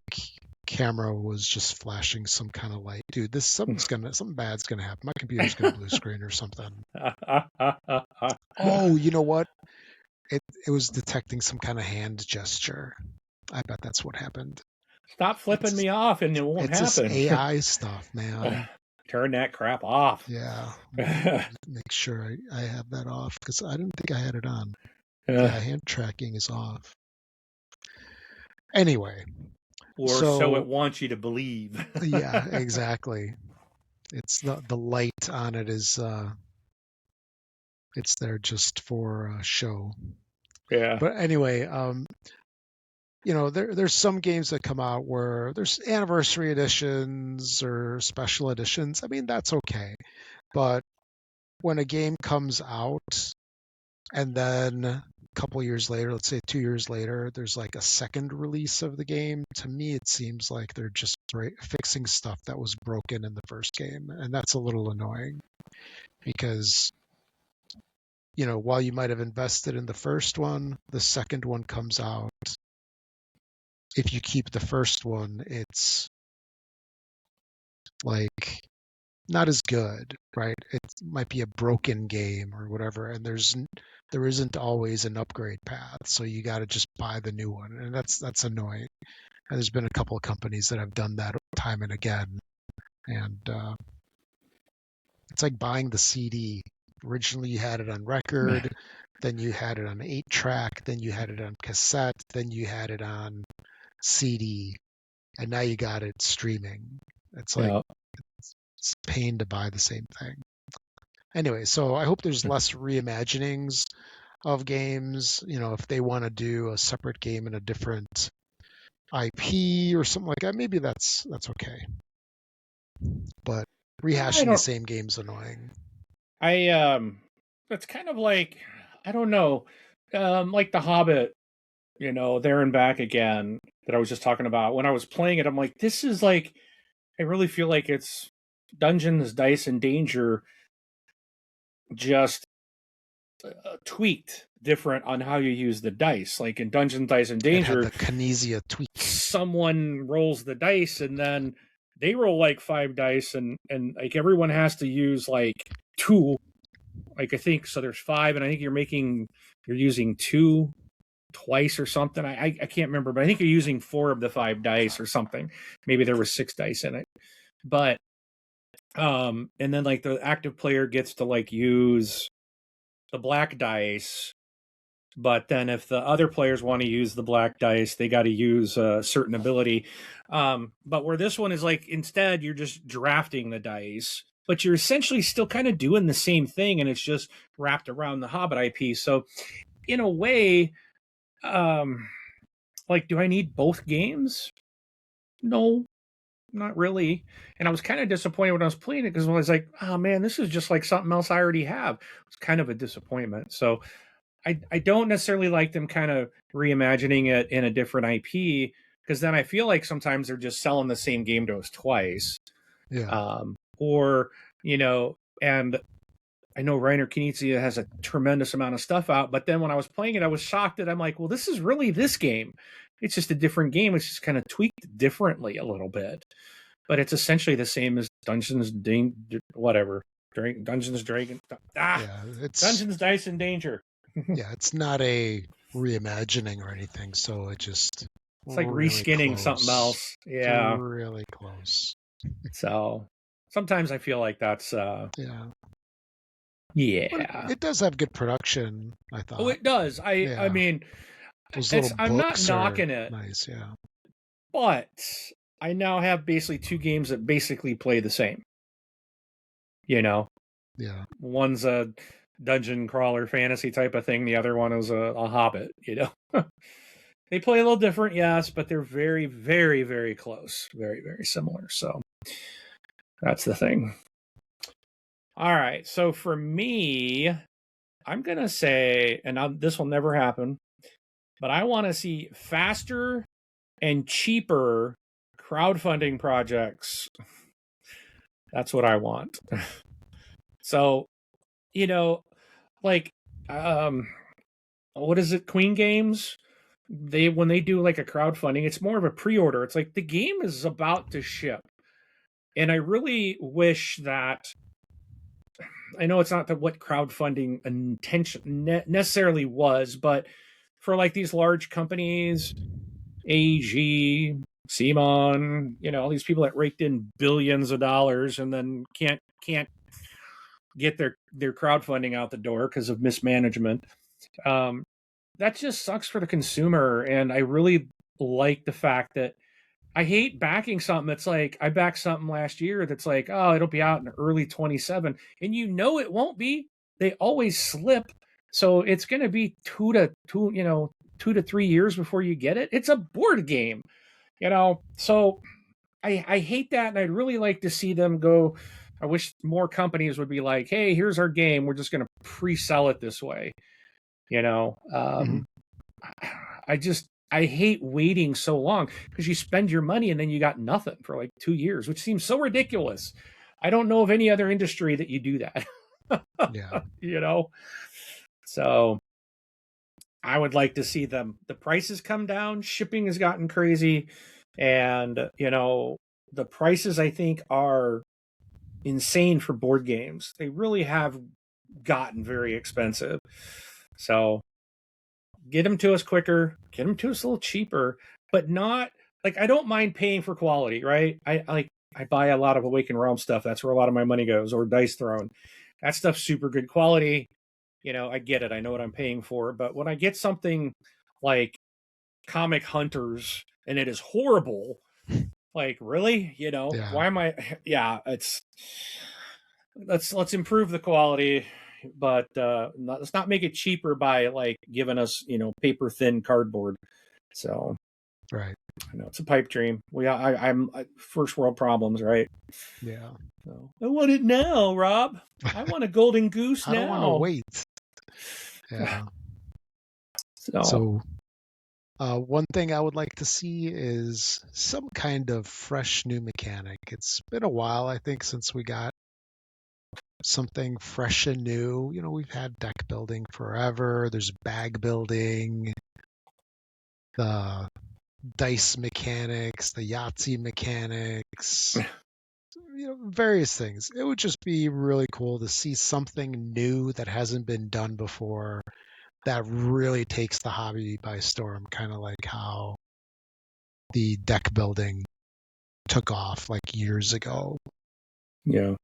camera was just flashing some kind of light. Dude, something bad's gonna happen. My computer's gonna blue screen or something. Oh, you know what? It was detecting some kind of hand gesture. I bet that's what happened. Stop flipping me off and it won't It's this happen. AI stuff, man. Turn that crap off. Yeah. Make sure I have that off because I didn't think I had it on. Yeah, hand tracking is off. Anyway. Or so it wants you to believe. Yeah, exactly. It's the light on it is it's there just for show. Yeah. But anyway, there's some games that come out where there's anniversary editions or special editions. I mean, that's okay. But when a game comes out and then a couple years later, let's say 2 years later, there's like a second release of the game, to me it seems like they're just fixing stuff that was broken in the first game, and that's a little annoying because while you might have invested in the first one, the second one comes out. If you keep the first one, it's like not as good, right? It might be a broken game or whatever, and there isn't always an upgrade path, so you got to just buy the new one, and that's annoying. And there's been a couple of companies that have done that time and again, and it's like buying the CD. Originally, you had it on record, then you had it on 8-track, then you had it on cassette, then you had it on CD, and now you got it streaming. It's like it's a pain to buy the same thing. Anyway, so I hope there's less reimaginings. of games. If they want to do a separate game in a different IP or something like that, maybe that's okay. But I rehashing the don't. same game's annoying. It's kind of like, I don't know, like the Hobbit, there and back again, that I was just talking about. When I was playing it, I'm like, this is like, I really feel like it's Dungeons, Dice, and Danger, just tweaked different on how you use the dice. Like in Dungeons, Dice, and It had Danger, the Kinesia tweak. someone rolls the dice and then they roll like 5 dice, and like everyone has to use like 2. Like I think so. There's 5, and I think you're using 2 twice or something. I can't remember, but I think you're using 4 of the 5 dice or something. Maybe there was 6 dice in it, but and then like the active player gets to like use the black dice, but then if the other players want to use the black dice, they got to use a certain ability. But where this one is like, instead you're just drafting the dice, but you're essentially still kind of doing the same thing, and it's just wrapped around the Hobbit IP. So in a way, like, do I need both games? No, not really. And I was kind of disappointed when I was playing it, because I was like, oh man, this is just like something else I already have. It's kind of a disappointment. So I don't necessarily like them kind of reimagining it in a different IP, because then I feel like sometimes they're just selling the same game to us twice. Yeah. Or, and I know Reiner Knizia has a tremendous amount of stuff out, but then when I was playing it, I was shocked that I'm like, well, this is really this game. It's just a different game. It's just kind of tweaked differently a little bit, but it's essentially the same as Dungeons, Dungeons, Dragon, Yeah. Dungeons, Dice, and Danger. Yeah. It's not a reimagining or anything, so it just It's like really reskinning something close. else. It's Yeah. really close. So sometimes I feel like that's Yeah. But yeah. it does have good production, I Oh, thought. it does. I Yeah. mean, Those little I'm not books are knocking it, nice. Yeah. but I now have basically 2 games that basically play the same. Yeah. One's a dungeon crawler fantasy type of thing. The other one is a Hobbit. They play a little different, yes, but they're very, very, very close. Very, very similar. So that's the thing. All right. So for me, I'm going to say, and this will never happen, but I want to see faster and cheaper crowdfunding projects. That's what I want. So, like, what is it? Queen Games? When they do like a crowdfunding, it's more of a pre-order. It's like the game is about to ship. And I really wish that, I know it's not what crowdfunding intention necessarily was, but for like these large companies, AEG, Simon, all these people that raked in billions of dollars and then can't get their crowdfunding out the door because of mismanagement. That just sucks for the consumer. And I really like the fact that I hate backing something that's like, I backed something last year that's like, oh, it'll be out in early 27, and it won't be. They always slip. So it's going to be 2 to 3 years before you get it. It's a board game, so I hate that. And I'd really like to see them go. I wish more companies would be like, hey, here's our game. We're just going to pre-sell it this way. Mm-hmm. I hate waiting so long, because you spend your money and then you got nothing for like 2 years, which seems so ridiculous. I don't know of any other industry that you do that. Yeah. So I would like to see the prices come down. Shipping has gotten crazy, and the prices I think are insane for board games. They really have gotten very expensive. So get them to us quicker, get them to us a little cheaper, but not like, I don't mind paying for quality, right? I buy a lot of Awakened Realm stuff. That's where a lot of my money goes, or Dice Throne. That stuff's super good quality. I get it. I know what I'm paying for. But when I get something like Comic Hunters and it is horrible, like, really? Yeah. Why am I? Yeah, let's improve the quality. but let's not make it cheaper by like giving us, paper thin cardboard. So Right. I know it's a pipe dream. I'm first world problems, right? Yeah. So, I want it now, Rob. I want a golden goose I don't want to now. wait. Yeah. So, So, one thing I would like to see is some kind of fresh new mechanic. It's been a while, I think, since we got something fresh and new. We've had deck building forever. There's bag building, the dice mechanics, the Yahtzee mechanics, various things. It would just be really cool to see something new that hasn't been done before that really takes the hobby by storm, kind of like how the deck building took off like years ago. yeah.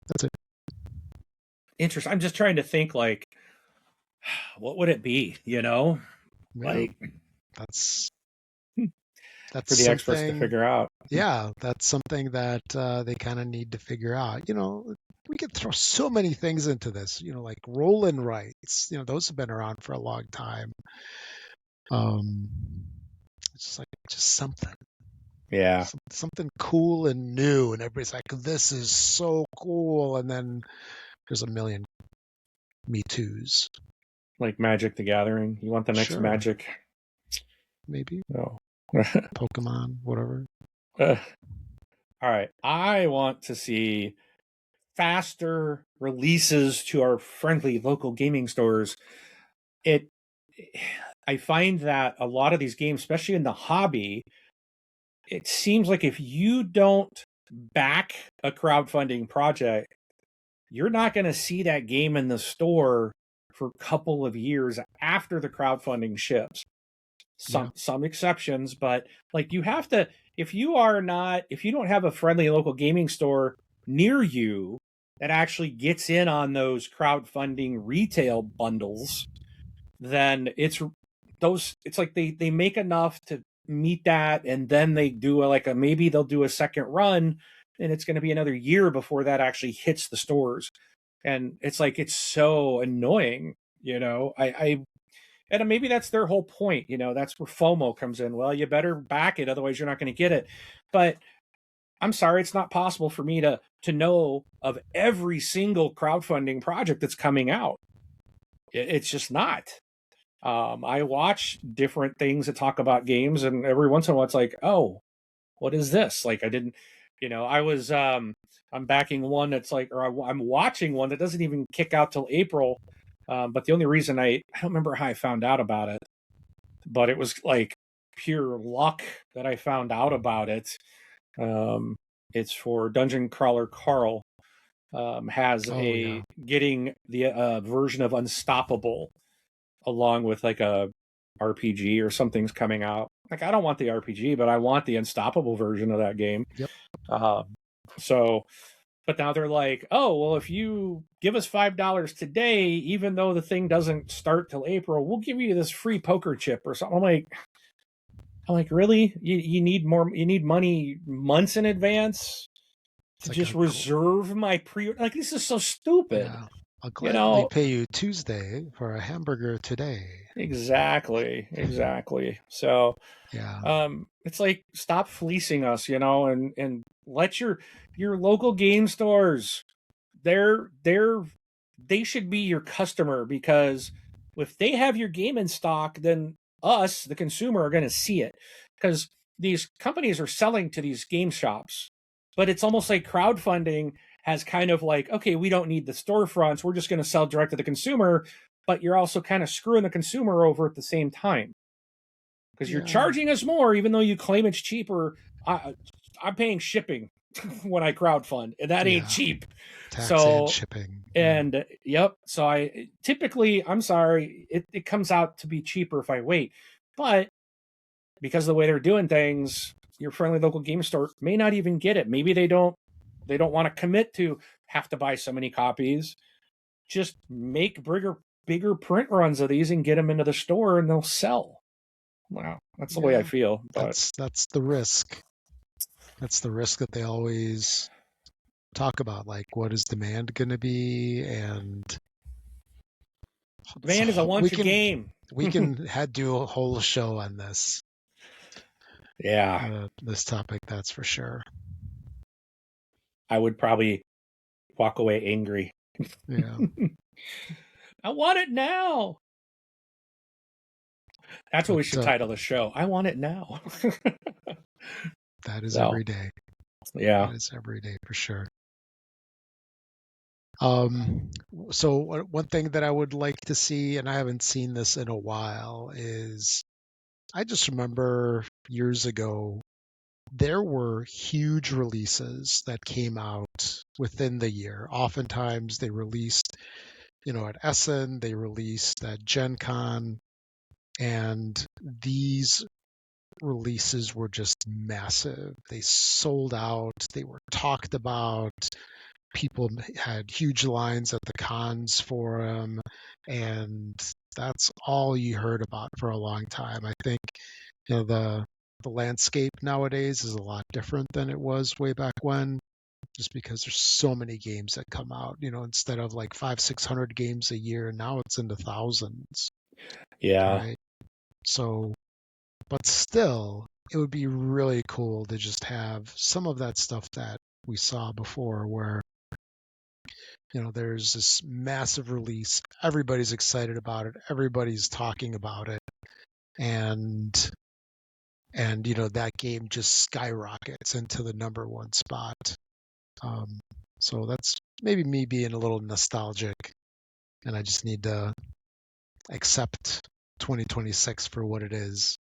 That's it. Interesting. I'm just trying to think like, what would it be, Yeah, Like that's for the experts to something. figure out. Yeah, that's something that they kind of need to figure out. We could throw so many things into this. Like roll and rights. Those have been around for a long time. Um, it's just something. Yeah. Something cool and new, and everybody's like, "This is so cool," and then there's a million Me Too's. Like Magic the Gathering. You want the next Sure, Magic? maybe No. Pokemon, whatever. All right. I want to see faster releases to our friendly local gaming stores. It I find that a lot of these games, especially in the hobby, it seems like if you don't back a crowdfunding project, you're not going to see that game in the store for a couple of years after the crowdfunding ships. Yeah, Some exceptions, but like you have to, if you don't have a friendly local gaming store near you that actually gets in on those crowdfunding retail bundles, then it's like they make enough to meet that, and then they do maybe they'll do a second run, and it's going to be another year before that actually hits the stores. And it's like it's so annoying. I and maybe that's their whole point. That's where FOMO comes in. Well, you better back it, otherwise you're not going to get it. But I'm sorry, it's not possible for me to know of every single crowdfunding project that's coming out. It's just not. I watch different things that talk about games, and every once in a while, it's like, oh, what is this? Like, I didn't, I was, I'm backing one that's like, or I'm watching one that doesn't even kick out till April. But the only reason I don't remember how I found out about it, but it was like pure luck that I found out about it. It's for Dungeon Crawler Carl. Has oh yeah, getting the version of Unstoppable along with like a RPG or something's coming out. Like I don't want the RPG, but I want the Unstoppable version of that game. yep, Uh, so, but now they're like, oh well, if you give us $5 today, even though the thing doesn't start till April, we'll give you this free poker chip or something. I'm like, really? You need more? You need money months in advance to it's like just reserve my pre? Like this is so stupid. yeah. I'll You gladly know, pay you Tuesday for a hamburger today. exactly. So, Yeah, it's like stop fleecing us, and let your local game stores. They should be your customer, because if they have your game in stock, then us, the consumer, are going to see it, because these companies are selling to these game shops, but it's almost like crowdfunding has kind of like, okay, we don't need the storefronts, we're just going to sell direct to the consumer, but you're also kind of screwing the consumer over at the same time, because you're yeah, charging us more even though you claim it's cheaper. I'm paying shipping when I crowdfund, and that ain't yeah. cheap. Tax and So, shipping. Yeah, and yep. So I'm sorry, it comes out to be cheaper if I wait. But because of the way they're doing things, your friendly local game store may not even get it. Maybe they don't want to commit to have to buy so many copies. Just make bigger print runs of these and get them into the store, and they'll sell. Wow, that's the way I yeah. feel. But That's the risk. That's the risk that they always talk about like what is demand going to be, and Demand is a we want you can game. do a whole show on Yeah, this topic. That's for sure. I would probably walk away angry. Yeah, I want it now. That's what we should but title the show. I want it now. that is So, every day. yeah. That is every day for sure. Um, so one thing that I would like to see, and I haven't seen this in a while, is I just remember years ago there were huge releases that came out within the year. Oftentimes they released, at Essen, they released at Gen Con, and these releases were just massive. They sold out, they were talked about, people had huge lines at the cons for them, and that's all you heard about for a long time. I think the landscape nowadays is a lot different than it was way back when, just because there's so many games that come out. Instead of like 500-600 games a year, now it's into thousands, Yeah. right? So, but still, it would be really cool to just have some of that stuff that we saw before, where there's this massive release, everybody's excited about it, everybody's talking about it, and that game just skyrockets into the number one spot. Um, so that's maybe me being a little nostalgic, and I just need to accept 2026 for what it is.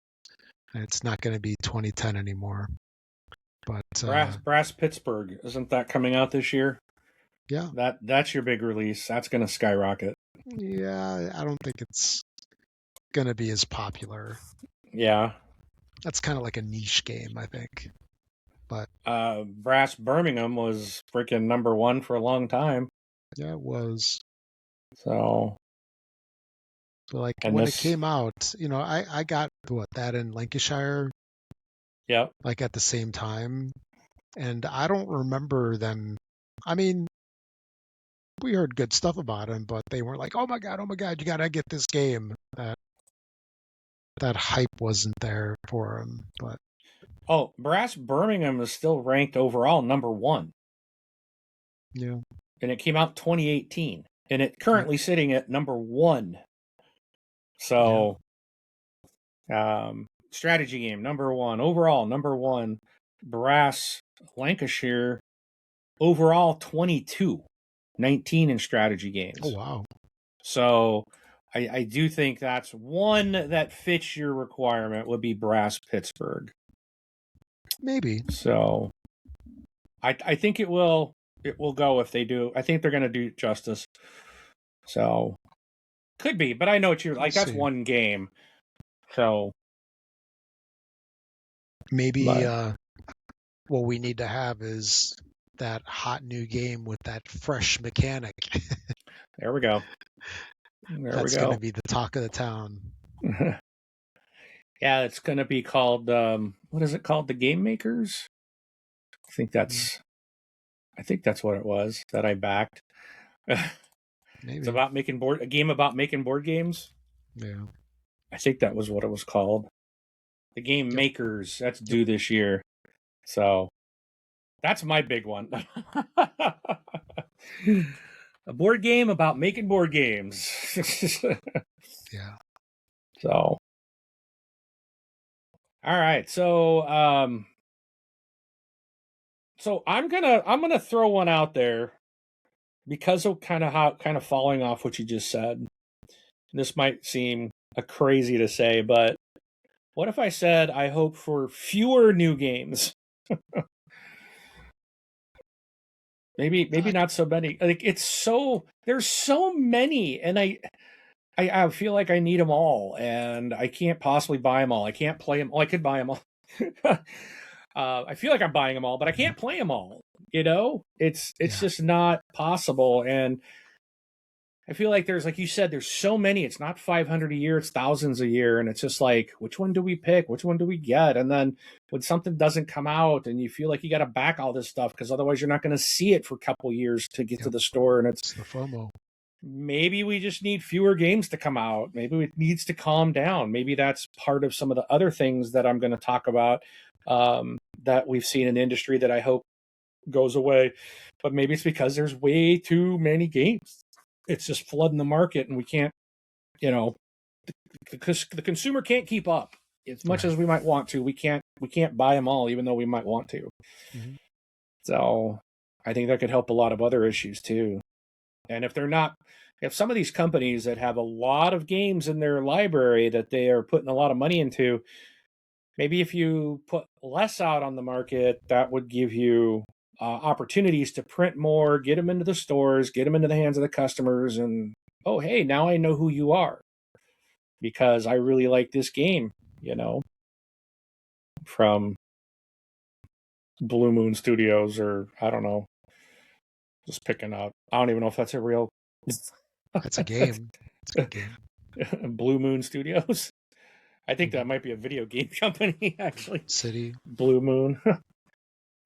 And it's not going to be 2010 anymore. But Brass Pittsburgh, isn't that coming out this year? yeah, That's your big release. That's going to skyrocket. yeah, I don't think it's going to be as popular. Yeah. That's kind of like a niche game, I think. But Brass Birmingham was freaking number one for a long time. yeah, it was. So, So like and when it this, came out, I got that in Lancashire, yep. like at the same time, and I don't remember them. I mean, we heard good stuff about him, but they weren't like, oh my god, you gotta get this game. That hype wasn't there for him. But Oh, Brass Birmingham is still ranked overall number one. yeah, And it came out 2018. And it yep, currently sitting at number one. yeah. So, strategy game, number one. Overall, number one. Brass Lancashire, overall 22. 19 in strategy Oh games. wow, So, I do think that's one that fits your requirement would be Brass Pittsburgh. maybe. So, I think it will go if they do. I think they're going to do justice. So, could be, but I know what you're We'll like. That's see. one game. So, Maybe but what we need to have is that hot new game with that fresh mechanic. there we go. There we That's going to go. be the talk of the town. Yeah, it's going to be called what is it called? The Game Makers? I think Mm, that's what it was that I backed. It's maybe. about making a game about making board games. Yeah. I think that was what it was called. The Game Yep. Makers. That's Yep. due this year. So, that's my big one. A board game about making board games. Yeah. So, all right. So I'm gonna throw one out there because of kind of following off what you just said. This might seem crazy to say, but what if I said I hope for fewer new games? Maybe I, not so many. Like there's so many, and I feel like I need them all, and I can't possibly buy them all. I can't play them. Oh, I could buy them all. I feel like I'm buying them all, but I can't play them all. It's yeah. just not possible. And I feel like there's, like you said, there's so many. It's not 500 a year, it's thousands a year. And it's just like, which one do we pick? Which one do we get? And then when something doesn't come out and you feel like you got to back all this stuff because otherwise you're not going to see it for a couple years to get to the store. And it's the FOMO. Maybe we just need fewer games to come out. Maybe it needs to calm down. Maybe that's part of some of the other things that I'm going to talk about that we've seen in the industry that I hope goes away. But maybe it's because there's way too many games. It's just flooding the market, and we can't, the consumer can't keep up as much as we might want to. We can't buy them all, even though we might want to. Mm-hmm. So I think that could help a lot of other issues too. And if some of these companies that have a lot of games in their library that they are putting a lot of money into, maybe if you put less out on the market, that would give you opportunities to print more, get them into the stores, get them into the hands of the customers, and oh, hey, now I know who you are because I really like this game, from Blue Moon Studios, or I don't know, just picking up. I don't even know if that's a real. That's a game. It's a good game. Blue Moon Studios. I think that might be a video game company, actually. City. Blue Moon.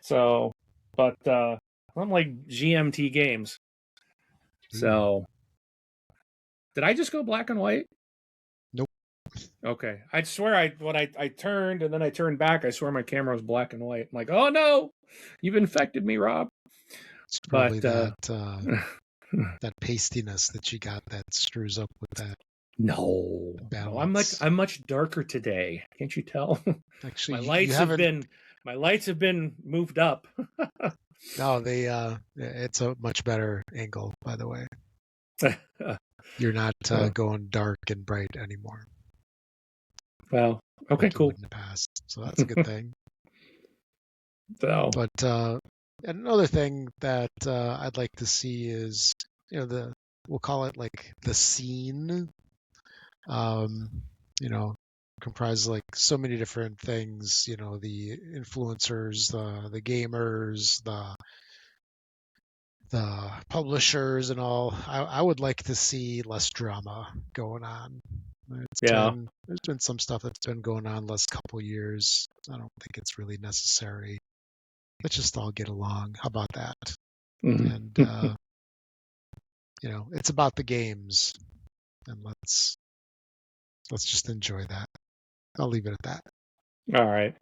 So, but I'm like GMT Games. So, did I just go black and white? Nope. Okay. I swear I turned and then I turned back. I swear my camera was black and white. I'm like, oh no, you've infected me, Rob. It's probably that pastiness that you got that screws up with that. No, I'm much darker today. Can't you tell? Actually, my lights have been moved up. No, it's a much better angle, by the way. You're not going dark and bright anymore. Well, okay, like cool. In the past, so that's a good thing. So, but another thing that I'd like to see is, we'll call it like the scene. Comprises like so many different things. The influencers, the gamers, the publishers, and all. I would like to see less drama going on. There's been some stuff that's been going on the last couple years. I don't think it's really necessary. Let's just all get along. How about that? Mm-hmm. And it's about the games, and let's just enjoy that. I'll leave it at that. All right.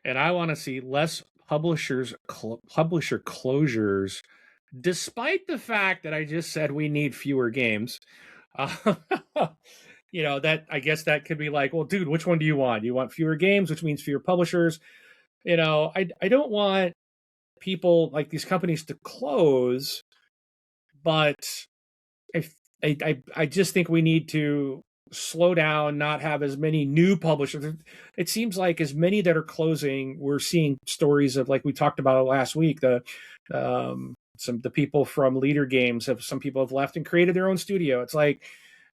And I want to see less publisher closures, despite the fact that I just said we need fewer games. That I guess that could be like, well, dude, which one do you want? Do you want fewer games, which means fewer publishers? I don't want people like these companies to close, but I just think we need to slow down, not have as many new publishers. It seems like as many that are closing, we're seeing stories of, like we talked about last week, the people from Leader Games some people have left and created their own studio. It's like,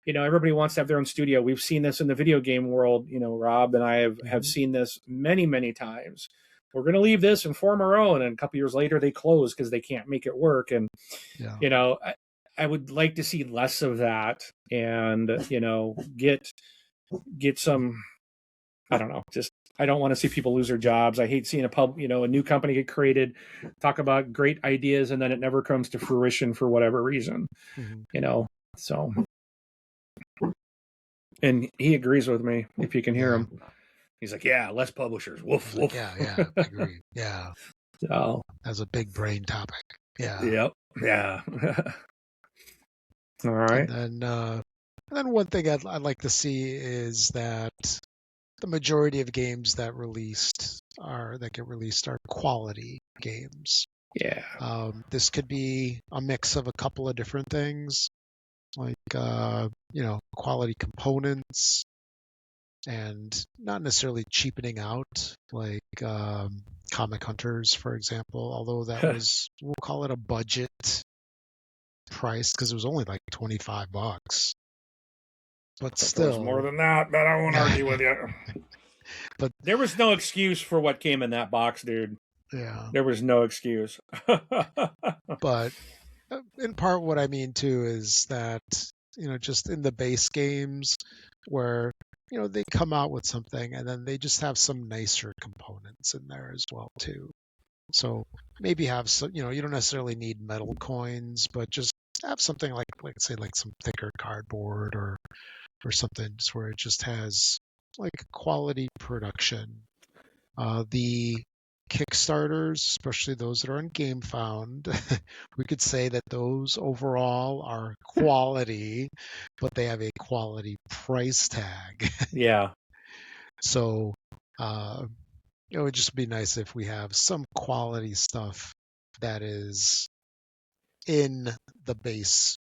everybody wants to have their own studio. We've seen this in the video game world. Rob and I have seen this many, many times. We're going to leave this and form our own. And a couple years later, they close because they can't make it work. And, I would like to see less of that and, get some, I don't know, just, I don't want to see people lose their jobs. I hate seeing a new company get created, talk about great ideas, and then it never comes to fruition for whatever reason, so. And he agrees with me, if you can hear him. He's like, yeah, less publishers. Woof, woof. Yeah, I agree. Yeah. So that's a big brain topic. Yeah. Yep. Yeah. All right. And then one thing I'd like to see is that the majority of games that get released are quality games. Yeah. This could be a mix of a couple of different things, like quality components, and not necessarily cheapening out, like Comic Hunters, for example. Although that was, we'll call it a budget price because it was only like $25, but still, it was more than that. But I won't argue with you. But there was no excuse for what came in that box, dude. Yeah, there was no excuse. But in part, what I mean too is that, just in the base games where, they come out with something and then they just have some nicer components in there as well too. So maybe have some, you don't necessarily need metal coins, but just have something like say like some thicker cardboard or something just where it just has like quality production. The Kickstarters, especially those that are on GameFound, we could say that those overall are quality, but they have a quality price tag. Yeah. So it would just be nice if we have some quality stuff that is in the base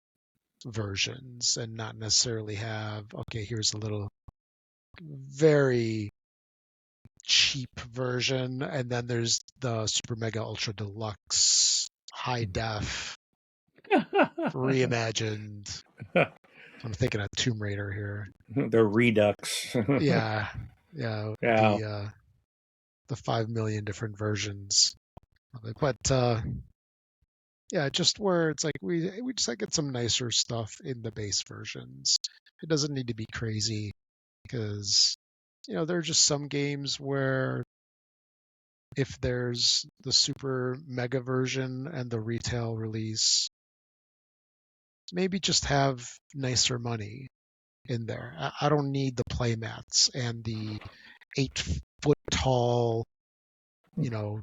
versions and not necessarily have, okay, here's a little very cheap version, and then there's the super mega ultra deluxe high def reimagined. I'm thinking of Tomb Raider here. The Redux. Yeah, yeah, Yeah. the 5 million different versions of it. But yeah, just where it's like we just like get some nicer stuff in the base versions. It doesn't need to be crazy because there are just some games where if there's the super mega version and the retail release, maybe just have nicer money in there. I don't need the playmats and the 8 foot tall,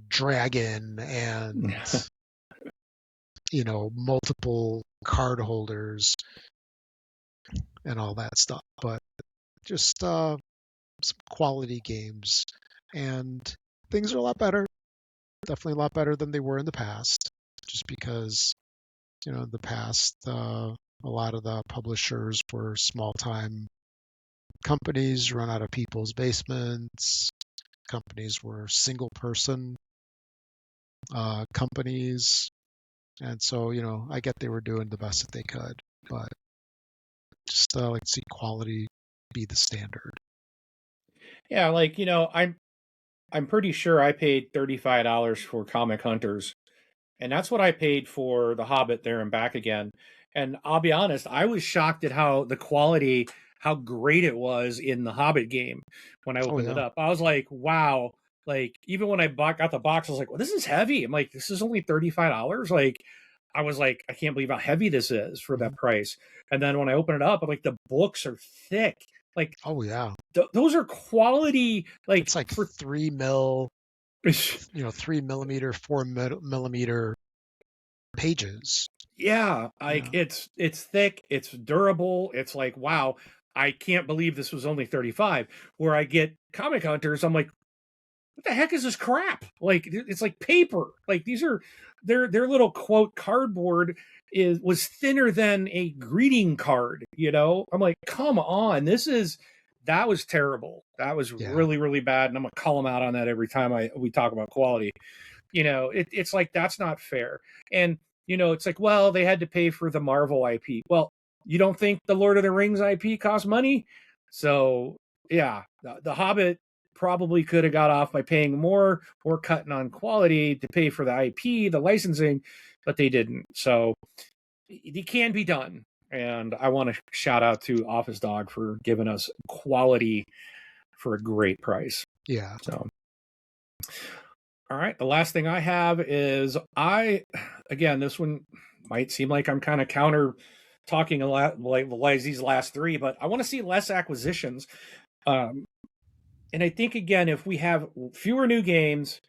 dragon and, multiple card holders and all that stuff. But just some quality games. And things are a lot better. Definitely a lot better than they were in the past. Just because, in the past, a lot of the publishers were small time companies run out of people's basements. Companies were single person companies. And so, I get they were doing the best that they could, but just like to see quality be the standard. Yeah, like, I'm pretty sure I paid $35 for Comic Hunters, and that's what I paid for The Hobbit there and back again. And I'll be honest, I was shocked at how the quality, how great it was in the Hobbit game when I Oh opened it yeah. up. I was like, wow. Like, even when I got the box, I was like, well, this is heavy. I'm like, this is only $35. Like, I was like, I can't believe how heavy this is for that Mhm. price. And then when I open it up, I'm like, the books are thick. Like, Oh yeah. those are quality, like, It's like for 3 mil, 3 millimeter, 4 millimeter pages. yeah, like Yeah. it's thick, it's durable. It's like, wow, I can't believe this was only 35. Where I get Comic Hunters, I'm like, what the heck is this crap? Like, it's like paper. Like, these are their little quote cardboard was thinner than a greeting card, I'm like, come on, that was terrible. That was Yeah. really, really bad. And I'm gonna call them out on that every time we talk about quality. It's like, that's not fair. And it's like, well, they had to pay for the Marvel IP. Well, you don't think the Lord of the Rings IP costs money? So yeah, the Hobbit probably could have got off by paying more or cutting on quality to pay for the IP, the licensing, but they didn't. So it can be done. And I want to shout out to Office Dog for giving us quality for a great price. Yeah. So all right. The last thing I have is again, this one might seem like I'm kind of counter talking a lot like these last three, but I want to see less acquisitions. Um, and I think, again, if we have fewer new games,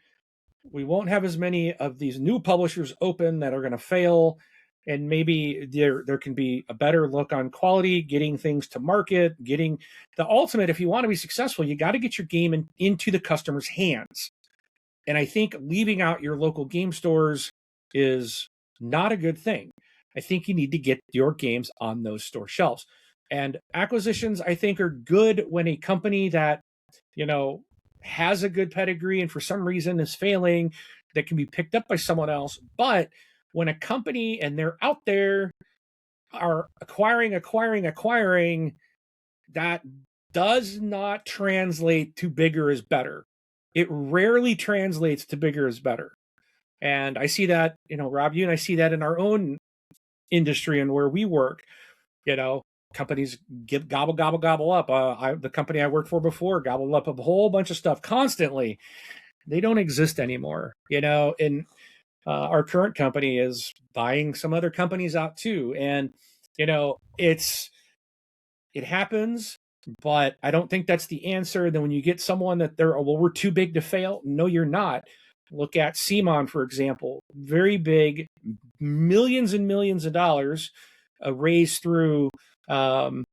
we won't have as many of these new publishers open that are going to fail. And maybe there can be a better look on quality, getting things to market, getting the ultimate. If you want to be successful, you got to get your game into the customer's hands. And I think leaving out your local game stores is not a good thing. I think you need to get your games on those store shelves. And acquisitions, I think, are good when a company that, has a good pedigree and for some reason is failing, that can be picked up by someone else. But when a company and they're out there are acquiring, that does not translate to bigger is better. It rarely translates to bigger is better. And I see that, Rob, you and I see that in our own industry and where we work. Companies gobble up. The company I worked for before gobbled up a whole bunch of stuff constantly. They don't exist anymore. And our current company is buying some other companies out too. And it happens, but I don't think that's the answer. Then when you get someone that we're too big to fail. No, you're not. Look at Simon, for example, very big, millions and millions of dollars raised through crowdfunding,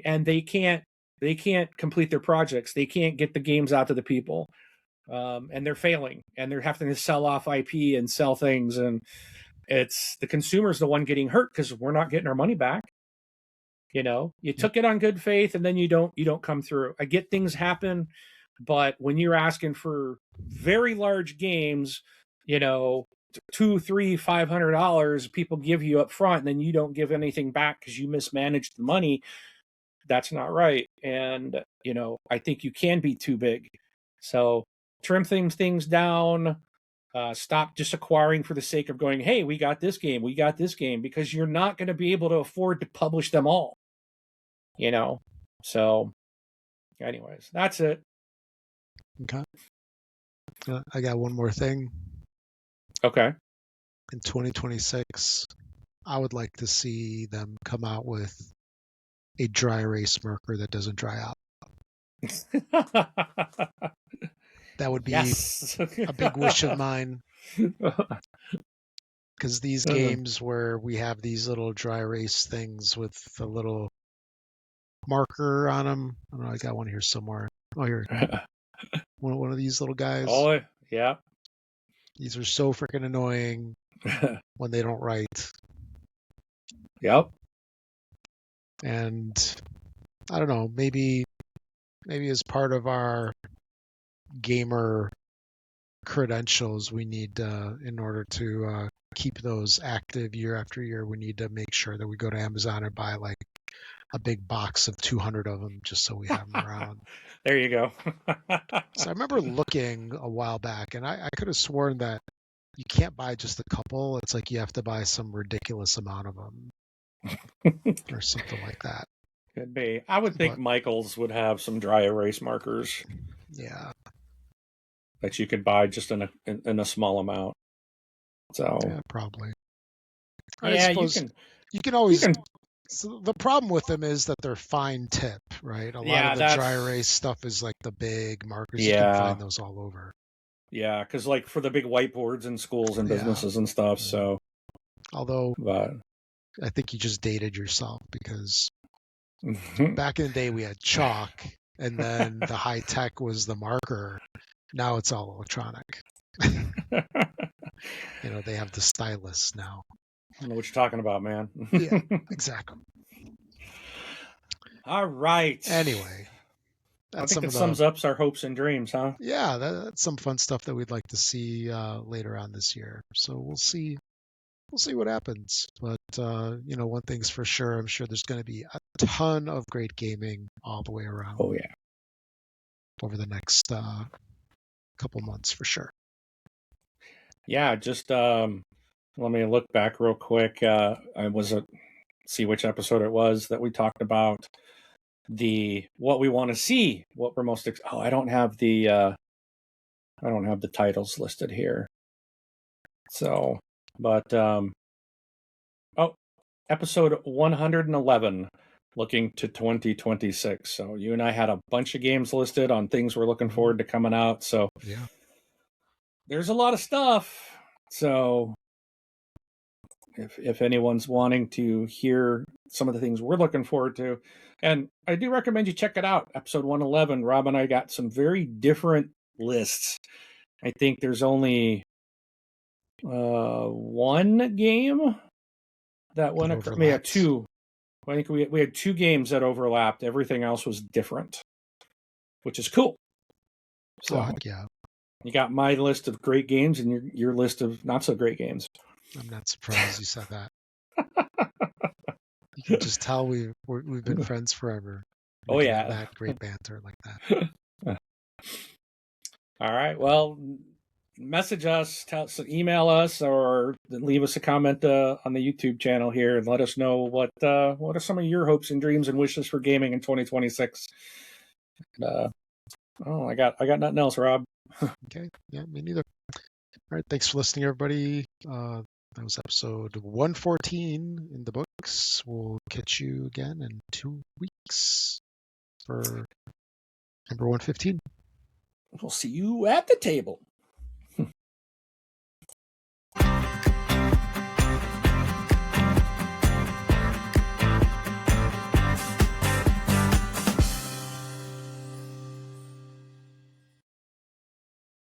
and they can't complete their projects. They can't get the games out to the people, and they're failing, and they're having to sell off IP and sell things, and it's the consumer's the one getting hurt because we're not getting our money back. You took it on good faith, and then you don't come through. I get things happen, but when you're asking for very large games, $200, $300, $500 people give you up front, and then you don't give anything back because you mismanaged the money. That's not right. And I think you can be too big. So trim things down. Stop just acquiring for the sake of going, hey, we got this game, because you're not going to be able to afford to publish them all. So anyways, that's it. Okay. I got one more thing. Okay. In 2026, I would like to see them come out with a dry erase marker that doesn't dry out. That would be a big wish of mine. Because these games where we have these little dry erase things with a little marker on them. I don't know, I got one here somewhere. Oh, here. One of these little guys. Oh, yeah. These are so freaking annoying when they don't write. Yep. And I don't know, maybe as part of our gamer credentials, we need, in order to keep those active year after year, we need to make sure that we go to Amazon and buy like a big box of 200 of them just so we have them around. There you go. So I remember looking a while back, and I could have sworn that you can't buy just a couple. It's like you have to buy some ridiculous amount of them or something like that. Could be. I would think Michael's would have some dry erase markers. Yeah. That you could buy just in a small amount. So yeah, probably. Yeah, you can always. So the problem with them is that they're fine tip, right? A lot of the dry erase stuff is like the big markers. You can find those all over. Yeah, because like for the big whiteboards in schools and businesses and stuff. So, although I think you just dated yourself because back in the day we had chalk, and then the high tech was the marker. Now it's all electronic. They have the stylus now. I don't know what you're talking about, man. Yeah, exactly. All right. Anyway. I think it sums up our hopes and dreams, huh? Yeah, that's some fun stuff that we'd like to see later on this year. So we'll see what happens. But, one thing's for sure. I'm sure there's going to be a ton of great gaming all the way around. Oh, yeah. Over the next couple months for sure. Yeah, just let me look back real quick. See which episode it was that we talked about what we want to see, what we're most I don't have the titles listed here. So, but episode 111, looking to 2026. So you and I had a bunch of games listed on things we're looking forward to coming out. So yeah, there's a lot of stuff. So if anyone's wanting to hear some of the things we're looking forward to, and I do recommend you check it out. Episode 111, Rob and I got some very different lists. I think there's only one game that went across. We had two. I think we had two games that overlapped. Everything else was different, which is cool. So yeah. You got my list of great games and your list of not so great games. I'm not surprised you said that. You can just tell we've been friends forever. Oh yeah, that great banter like that. All right. Well, message us, email us, or leave us a comment on the YouTube channel here, and let us know what are some of your hopes and dreams and wishes for gaming in 2026. I got nothing else, Rob. Okay, yeah, me neither. All right, thanks for listening, everybody. That was episode 114 in the books. We'll catch you again in 2 weeks for number 115. We'll see you at the table.